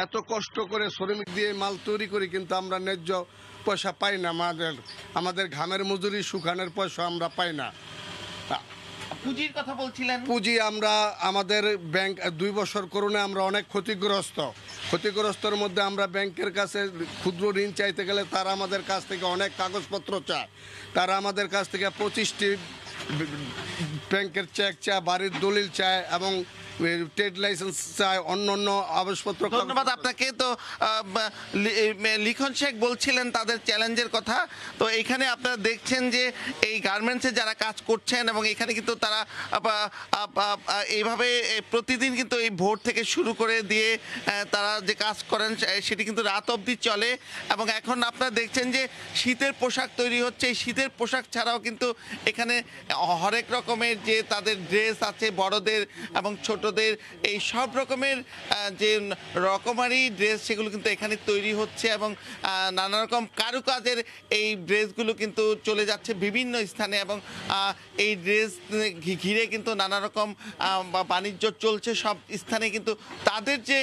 এত কষ্ট করে শ্রমিক দিয়ে মাল তৈরি করি, কিন্তু আমরা ন্যায্য পয়সা পাই না। আমাদের ঘামের মজুরি, শুকানোর পয়সা আমরা পাই না। পুঁজির কথা বলছিলেন। পুঁজি আমরা আমাদের ব্যাংক 2 বছর করোনা আমরা অনেক ক্ষতিগ্রস্তর মধ্যে আমরা ব্যাংকের কাছে ক্ষুদ্র ঋণ চাইতে গেলে তারা আমাদের কাছ থেকে অনেক কাগজপত্র চায়। তারা আমাদের কাছ থেকে 25টি ব্যাংকের চেক চায়, বাড়ির দলিল চায় এবং ট্রেড লাইসেন্স চায়, অন্য আবশ্যপত্র। ধন্যবাদ আপনাকে। তো লিখন শেখ বলছিলেন তাদের চ্যালেঞ্জের কথা। তো এখানে আপনারা দেখছেন যে এই গার্মেন্টসে যারা কাজ করছেন এবং এখানে কিন্তু তারা এইভাবে প্রতিদিন কিন্তু এই ভোর থেকে শুরু করে দিয়ে তারা যে কাজ করেন সেটি কিন্তু রাত অবধি চলে। এবং এখন আপনারা দেখছেন যে শীতের পোশাক তৈরি হচ্ছে। এই শীতের পোশাক ছাড়াও কিন্তু এখানে হরেক রকমের যে তাদের ড্রেস আছে বড়দের এবং ছোট ছোটদের এই সব রকমের যে রকমারি ড্রেস সেগুলো কিন্তু এখানে তৈরি হচ্ছে এবং নানা রকম কারুকাজের এই ড্রেসগুলো কিন্তু চলে যাচ্ছে বিভিন্ন স্থানে এবং এই ড্রেস ঘিরে কিন্তু নানা রকম বাণিজ্য চলছে সব স্থানে। কিন্তু তাদের যে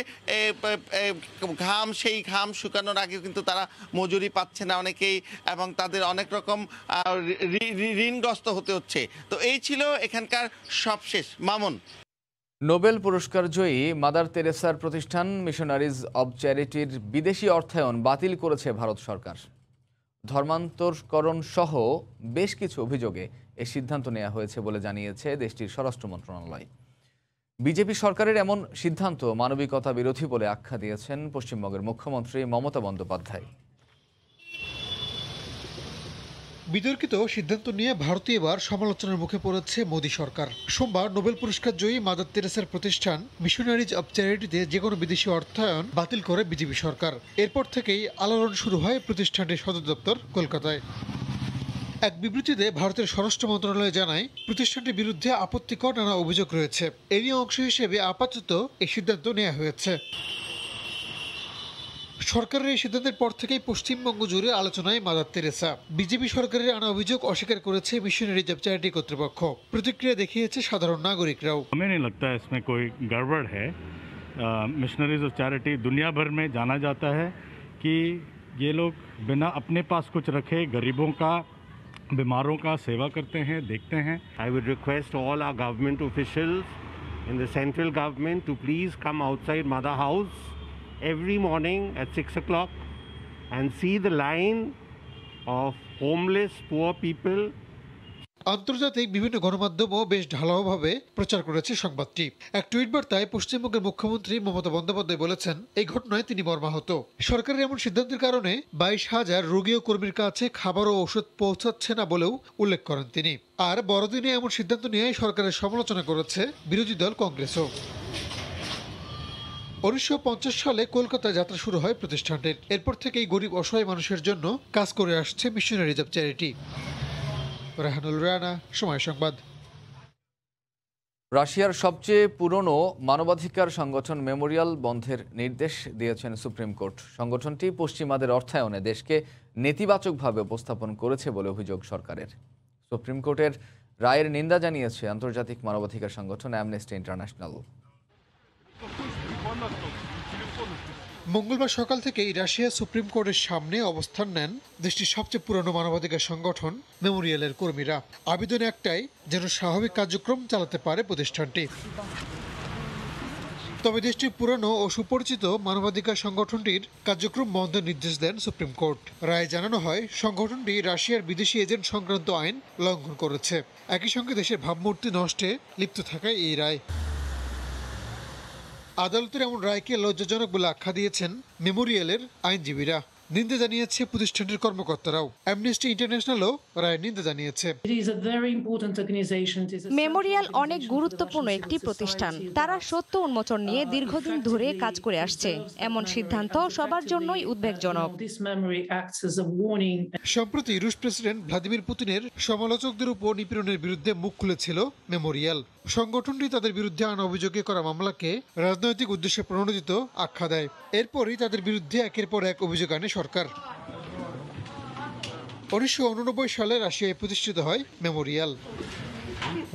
ঘাম, সেই ঘাম শুকানোর আগেও কিন্তু তারা মজুরি পাচ্ছে না অনেকেই, এবং তাদের অনেক রকম ঋণগ্রস্ত হতে হচ্ছে। তো এই ছিল এখানকার সবশেষ। মামুন। নোবেল পুরস্কার জয়ী মাদার তেরেসার প্রতিষ্ঠান মিশনারিজ অব চ্যারিটির বিদেশি অর্থায়ন বাতিল করেছে ভারত সরকার। ধর্মান্তরকরণ সহ বেশ কিছু অভিযোগে এই সিদ্ধান্ত নেওয়া হয়েছে বলে জানিয়েছে দেশটির স্বরাষ্ট্র মন্ত্রণালয়। বিজেপি সরকারের এমন সিদ্ধান্ত মানবিকতা বিরোধী বলে আখ্যা দিয়েছেন পশ্চিমবঙ্গের মুখ্যমন্ত্রী মমতা বন্দ্যোপাধ্যায়। বিতর্কিত সিদ্ধান্ত নিয়ে ভারতে এবার সমালোচনার মুখে পড়েছে মোদী সরকার। সোমবার নোবেল পুরস্কার জয়ী মাদার তেরেসার প্রতিষ্ঠান মিশনারিজ অব চ্যারিটিতে যে কোনো বিদেশি অর্থায়ন বাতিল করে বিজেপি সরকার। এরপর থেকেই আলোড়ন শুরু হয় প্রতিষ্ঠানটির সদর দপ্তর কলকাতায়। এক বিবৃতিতে ভারতের স্বরাষ্ট্র মন্ত্রণালয় জানায়, প্রতিষ্ঠানটির বিরুদ্ধে আপত্তিকর নানা অভিযোগ রয়েছে। এরই অংশ হিসেবে আপাতত এই সিদ্ধান্ত নেওয়া হয়েছে। সরকারের এই সিদ্ধান্তের পর থেকেই পশ্চিমবঙ্গ জুড়ে আলোচনায় মাদার তেরেসা। বিজেপি সরকারের আনা অভিযোগ অস্বীকার করেছে মিশনারিজ অব চ্যারিটি কর্তৃপক্ষ। প্রতিক্রিয়া দেখিয়েছে সাধারণ নাগরিকরাও। हमें नहीं लगता है इसमें कोई गड़बड़ है। मिशनरीज ऑफ चैरिटी दुनिया भर में जाना जाता है कि ये लोग बिना अपने पास कुछ रखे गरीबों का, बीमारों का सेवा करते हैं, देखते हैं। I would request all our government officials in the central government to please come outside Mother House every morning at 6 o'clock and see the line of homeless poor people. আন্তর্জাতিক বিভিন্ন গণমাধ্যমও বেশ ঢালাওভাবে প্রচার করেছে সংবাদটি। এক টুইট বার্তায় পশ্চিমবঙ্গের মুখ্যমন্ত্রী মমতা বন্দ্যোপাধ্যায় বলেছেন, এই ঘটনায় তিনি মর্মাহত। সরকারের এমন সিদ্ধান্তের কারণে 22,000 রোগী ও কর্মীর কাছে খাবার ও ওষুধ পৌঁছাচ্ছে না বলেও উল্লেখ করেন তিনি। আর বড়দিনে এমন সিদ্ধান্ত নিয়ে সরকারের সমালোচনা করেছে বিরোধী দল কংগ্রেসও। 1950 সালে কলকাতায় যাত্রা শুরু হয় প্রতিষ্ঠানটির। এরপর থেকেই গরিব অসহায় মানুষের জন্য কাজ করে আসছে missionaries of charity. Rahanul Rana, সময় সংবাদ। রাশিয়ার সবচেয়ে পুরনো মানবাধিকার সংগঠন মেমোরিয়াল বন্ধের নির্দেশ দিয়েছেন সুপ্রিম কোর্ট। সংগঠনটি পশ্চিমাদের অর্থায়নে দেশকে নেতিবাচকভাবে উপস্থাপন করেছে বলে অভিযোগ সরকারের। সুপ্রিম কোর্টের রায়ের নিন্দা জানিয়েছে আন্তর্জাতিক মানবাধিকার সংগঠন অ্যামনেস্টি ইন্টারন্যাশনাল। মঙ্গলবার সকাল থেকেই রাশিয়া সুপ্রিম কোর্টের সামনে অবস্থান নেন দেশটির সবচেয়ে পুরনো মানবাধিকার সংগঠন মেমোরিয়ালের কর্মীরা। আবেদন একটাই, যেন স্বাভাবিক কার্যক্রম চালাতে পারে প্রতিষ্ঠানটি। তবে দেশটির পুরনো ও সুপরিচিত মানবাধিকার সংগঠনটির কার্যক্রম বন্ধের নির্দেশ দেন সুপ্রিম কোর্ট। রায়ে জানানো হয়, সংগঠনটি রাশিয়ার বিদেশি এজেন্ট সংক্রান্ত আইন লঙ্ঘন করেছে। একই সঙ্গে দেশের ভাবমূর্তি নষ্টে লিপ্ত থাকায় এই রায়। আদালতের এমন রায়কে লজ্জাজনক বলে আখ্যা দিয়েছেন মেমোরিয়ালের আইনজীবীরা। নিন্দা জানিয়েছে প্রতিষ্ঠানটির কর্মকর্তারাও। অ্যামনেস্টি ইন্টারন্যাশনালও রায়ের নিন্দা জানিয়েছে। মেমোরিয়াল অনেক গুরুত্বপূর্ণ একটি প্রতিষ্ঠান। তারা সত্য উন্মোচন নিয়ে দীর্ঘদিন ধরে কাজ করে আসছে। এমন সিদ্ধান্ত সবার জন্যই উদ্বেগজনক। সম্প্রতি রুশ প্রেসিডেন্ট ভ্লাদিমির পুতিনের সমালোচকদের উপর নিপীড়নের বিরুদ্ধে মুখ খুলেছিল মেমোরিয়াল। সংগঠনটি তাদের বিরুদ্ধে আনা অভিযোগে করা মামলাকে রাজনৈতিক উদ্দেশ্যে প্রণোদিত আখ্যা দেয়। এরপরই তাদের বিরুদ্ধে একের পর এক অভিযোগ আনে সরকার। 1989 সালে রাশিয়ায় প্রতিষ্ঠিত হয় মেমোরিয়াল।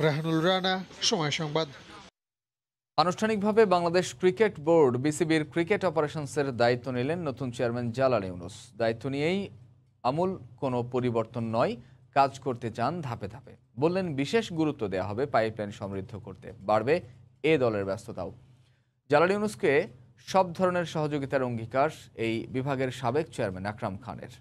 রাহানুল রানা, সময় সংবাদ। আনুষ্ঠানিকভাবে বাংলাদেশ ক্রিকেট বোর্ড বিসিবির ক্রিকেট অপারেশনসের দায়িত্ব নিলেন নতুন চেয়ারম্যান জালাল ইউনুস। দায়িত্ব নিয়েই আমূল কোনো পরিবর্তন নয়, কাজ করতে চান ধাপে ধাপে। বললেন, বিশেষ গুরুত্ব দেওয়া হবে পাইপলাইন সমৃদ্ধ করতে, বাড়বে এ দলের ব্যস্ততাও। জালাল ইউনুসকে সব ধরনের সহযোগিতার অঙ্গীকার এই বিভাগের সাবেক চেয়ারম্যান আকরাম খানের।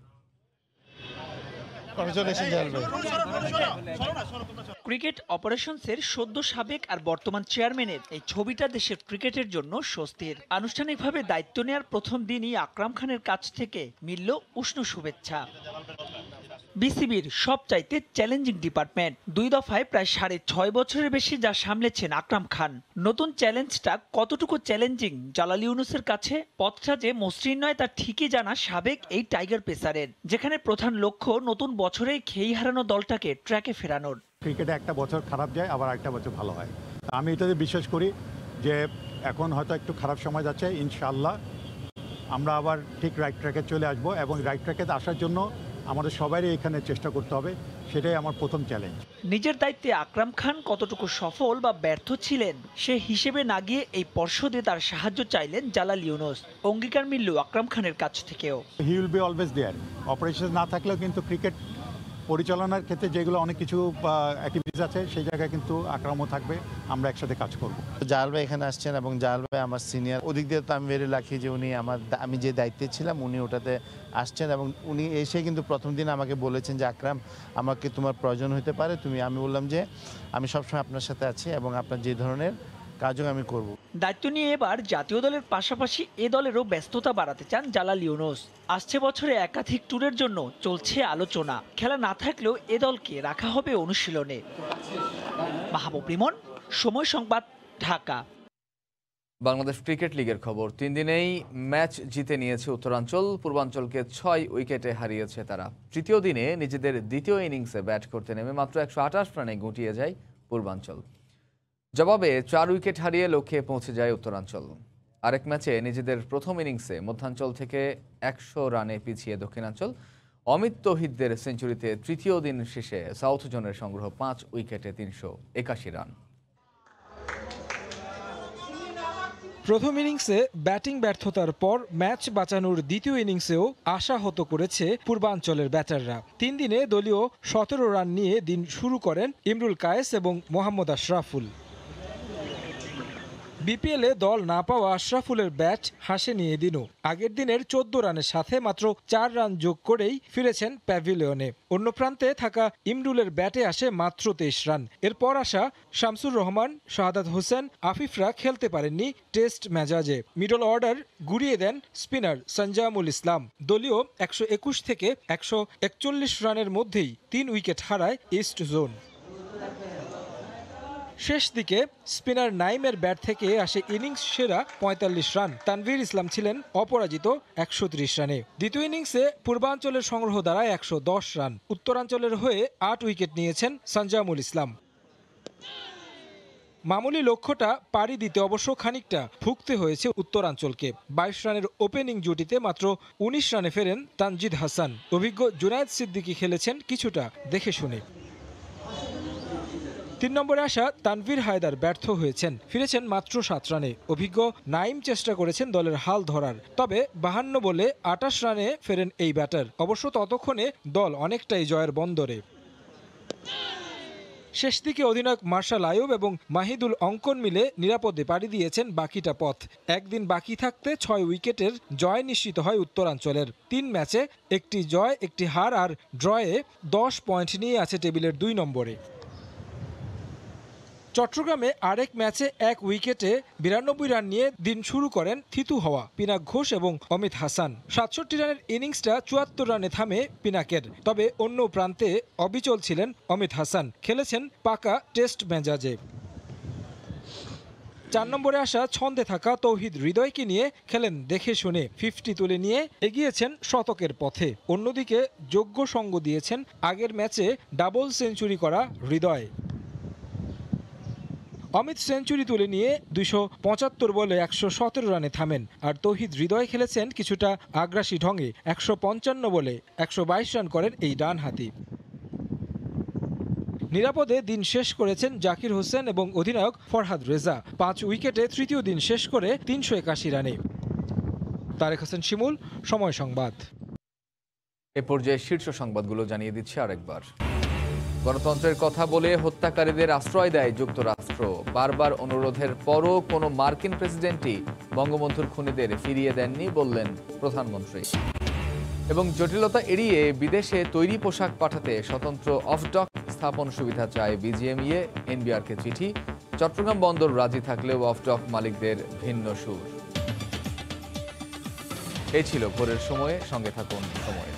ক্রিকেট অপারেশনসের সদ্য সাবেক আর বর্তমান চেয়ারম্যানের এই ছবিটা দেশের ক্রিকেটের জন্য স্বস্তির। আনুষ্ঠানিকভাবে দায়িত্ব নেওয়ার প্রথম দিনই আকরাম খানের কাছ থেকে মিলল উষ্ণ শুভেচ্ছা। বিসিবির সবচাইতে চ্যালেঞ্জিং ডিপার্টমেন্ট, 2 দফায় প্রায় 6.5 বছরের বেশি যা সামলেছেন আকরাম খান। নতুন চ্যালেঞ্জটা কতটুকু চ্যালেঞ্জিং জালাল ইউনুসের কাছে পথটা যে মসৃণ নয় তা ঠিকই জানা সাবেক এই টাইগার পেসারের, যেখানে প্রধান লক্ষ্য নতুন বছরেই খেই হারানো দলটাকে ট্র্যাকে ফেরানোর। ক্রিকেটে একটা বছর খারাপ যায়, আবার একটা বছর ভালো হয়। আমি এটাতে বিশ্বাস করি যে এখন হয়তো একটু খারাপ সময় যাচ্ছে, ইনশাআল্লাহ আমরা আবার ঠিক রাইট ট্র্যাকে চলে আসব এবং রাইট ট্র্যাকে আসার জন্য আমাদের সবারই এখানে চেষ্টা করতে হবে, সেটাই আমার প্রথম চ্যালেঞ্জ। নিজের দায়িত্বে আকরাম খান কতটুকু সফল বা ব্যর্থ ছিলেন সে হিসেবে না গিয়ে এই পর্ষদে তার সাহায্য চাইলেন জালাল ইউনুস। অঙ্গীকার মিলল আকরাম খানের কাছ থেকেও। He will be always there. Operation না থাকলেও কিন্তু ক্রিকেট পরিচালনার ক্ষেত্রে যেগুলো অনেক কিছু অ্যাক্টিভিটিস আছে সেই জায়গায় কিন্তু আকরামও থাকবে, আমরা একসাথে কাজ করব। জালাল ভাই এখানে আসছেন এবং জালাল ভাই আমার সিনিয়র, ওদিক দিয়ে তো আমি ভেরি লাকি যে উনি আমি যে দায়িত্বে ছিলাম উনি ওটাতে আসছেন এবং উনি এসে কিন্তু প্রথম দিন আমাকে বলেছেন যে আকরাম আমাকে তোমার প্রয়োজন হতে পারে, আমি বললাম যে আমি সবসময় আপনার সাথে আছি এবং আপনার যে ধরনের কাজও আমি করব। দায়িত্ব নিয়ে এবার জাতীয় দলের পাশাপাশি এ দলেরও ব্যস্ততা বাড়াতে চান জালাল ইউনুস। আসছে বছরে একাধিক ট্যুরের জন্য চলছে আলোচনা। খেলা না থাকলেও এ দলকে রাখা হবে অনুশীলনে। মাহবুব রিমন, সময় সংবাদ, ঢাকা। বাংলাদেশ ক্রিকেট লিগের খবর। 3 দিনেই ম্যাচ জিতে নিয়েছে উত্তরাঞ্চল। পূর্বাঞ্চলকে 6 উইকেটে হারিয়েছে তারা। তৃতীয় দিনে নিজেদের দ্বিতীয় ইনিংসে ব্যাট করতে নেমে মাত্র 128 রানে গুটিয়ে যায় পূর্বাঞ্চল। জবাবে 4 উইকেট হারিয়ে লক্ষ্যে পৌঁছে যায় উত্তরাঞ্চল। আরেক ম্যাচে নিজেদের প্রথম ইনিংসে মধ্যাঞ্চল থেকে 100 রানে পিছিয়ে দক্ষিণাঞ্চল। অমিত তৌহিদদের সেঞ্চুরিতে তৃতীয় দিন শেষে সাউথ জোনের সংগ্রহ 5 উইকেটে 381 রান। প্রথম ইনিংসে ব্যাটিং ব্যর্থতার পর ম্যাচ বাঁচানোর দ্বিতীয় ইনিংসেও আশাহত করেছে পূর্বাঞ্চলের ব্যাটাররা। 3 দিনে দলীয় 17 রান নিয়ে দিন শুরু করেন ইমরুল কায়েস এবং মোহাম্মদ আশরাফুল। বিপিএলে দল না পাওয়া আশরাফুলের ব্যাট হাসেনি এদিনও। আগের দিনের 14 রানের সাথে মাত্র 4 রান যোগ করেই ফিরেছেন প্যাভিলিয়নে। অন্য প্রান্তে থাকা ইমরুলের ব্যাটে আসে মাত্র 23 রান। এরপর আসা শামসুর রহমান, শাহাদাত হোসেন, আফিফরা খেলতে পারেননি টেস্ট মেজাজে। মিডল অর্ডার গুড়িয়ে দেন স্পিনার সঞ্জামুল ইসলাম। দলীয় 121 থেকে 141 রানের মধ্যেই 3 উইকেট হারায় ইস্ট জোন। শেষ দিকে স্পিনার নাইমের ব্যাট থেকে আসে ইনিংস সেরা 45 রান। তানভীর ইসলাম ছিলেন অপরাজিত 130 রানে। দ্বিতীয় ইনিংসে পূর্বাঞ্চলের সংগ্রহ দাঁড়ায় 110 রান। উত্তরাঞ্চলের হয়ে 8 উইকেট নিয়েছেন সঞ্জামুল ইসলাম। মামুলি লক্ষ্যটা পাড়ি দিতে অবশ্য খানিকটা ভুগতে হয়েছে উত্তরাঞ্চলকে। 22 রানের ওপেনিং জুটিতে মাত্র 19 রানে ফেরেন তানজিদ হাসান। অভিজ্ঞ জুনায়েদ সিদ্দিকী খেলেছেন কিছুটা দেখে শুনে। 3 নম্বরে আসা তানভীর হায়দার ব্যর্থ হয়েছেন, ফিরেছেন মাত্র 7 রানে। অভিজ্ঞ নাইম চেষ্টা করেছেন দলের হাল ধরার, তবে 52 বলে 28 রানে ফেরেন এই ব্যাটার। অবশ্য ততক্ষণে দল অনেকটাই জয়ের বন্দরে। শেষ দিকে অধিনায়ক মার্শাল আইয়ুব এবং মাহিদুল অঙ্কন মিলে নিরাপদে পাড়ি দিয়েছেন বাকিটা পথ। একদিন বাকি থাকতে 6 উইকেটের জয় নিশ্চিত হয় উত্তরাঞ্চলের। 3 ম্যাচে 1টি জয়, 1টি হার আর ড্রয়ে 10 পয়েন্ট নিয়ে আছে টেবিলের 2 নম্বরে। চট্টগ্রামে আরেক ম্যাচে 1 উইকেটে 92 রান নিয়ে দিন শুরু করেন থিতু হওয়া পিনাক ঘোষ এবং অমিত হাসান। 67 রানের ইনিংসটা 74 রানে থামে পিনাকের। তবে অন্য প্রান্তে অবিচল ছিলেন অমিত হাসান, খেলেছেন পাকা টেস্ট মেজাজে। 4 নম্বরে আসা ছন্দে থাকা তৌহিদ হৃদয়কে নিয়ে খেলেন দেখে শুনে। 50 তুলে নিয়ে এগিয়েছেন শতকের পথে। অন্যদিকে যোগ্য সঙ্গ দিয়েছেন আগের ম্যাচে ডাবল সেঞ্চুরি করা হৃদয়। অমিত সেঞ্চুরি তুলে নিয়ে 275 বলে 117 রানে থামেন। আর তৌহিদ হৃদয় খেলেছেন কিছুটা আগ্রাসী ঢঙে। 155 বলে 122 রান করেন এই ডানহাতি। নিরাপদে দিন শেষ করেছেন জাকির হোসেন এবং অধিনায়ক ফরহাদ রেজা। 5 উইকেটে তৃতীয় দিন শেষ করে 381 রানে। তারেক হোসেন শিমুল, সময় সংবাদ। এ পর্যায়ে শীর্ষ সংবাদগুলো জানিয়ে দিচ্ছে আরেকবার। গণতন্ত্রের কথা বলে হত্যাকারীদের আশ্রয় দেয় যুক্তরাষ্ট্র। বারবার অনুরোধের পরও কোনো মার্কিন প্রেসিডেন্টই বঙ্গবন্ধুর খুনিদের ফিরিয়ে দেননি বললেন প্রধানমন্ত্রী। এবং জটিলতা এড়িয়ে বিদেশে তৈরি পোশাক পাঠাতে স্বতন্ত্র অফডক স্থাপন সুবিধা চায় বিজিএমইএ। এনবিআরকে চিঠি। চট্টগ্রাম বন্দর রাজি থাকলেও অফডক মালিকদের ভিন্ন সুর। এই ছিল ভোরের সময়ে, সঙ্গে থাকুন সময়ের।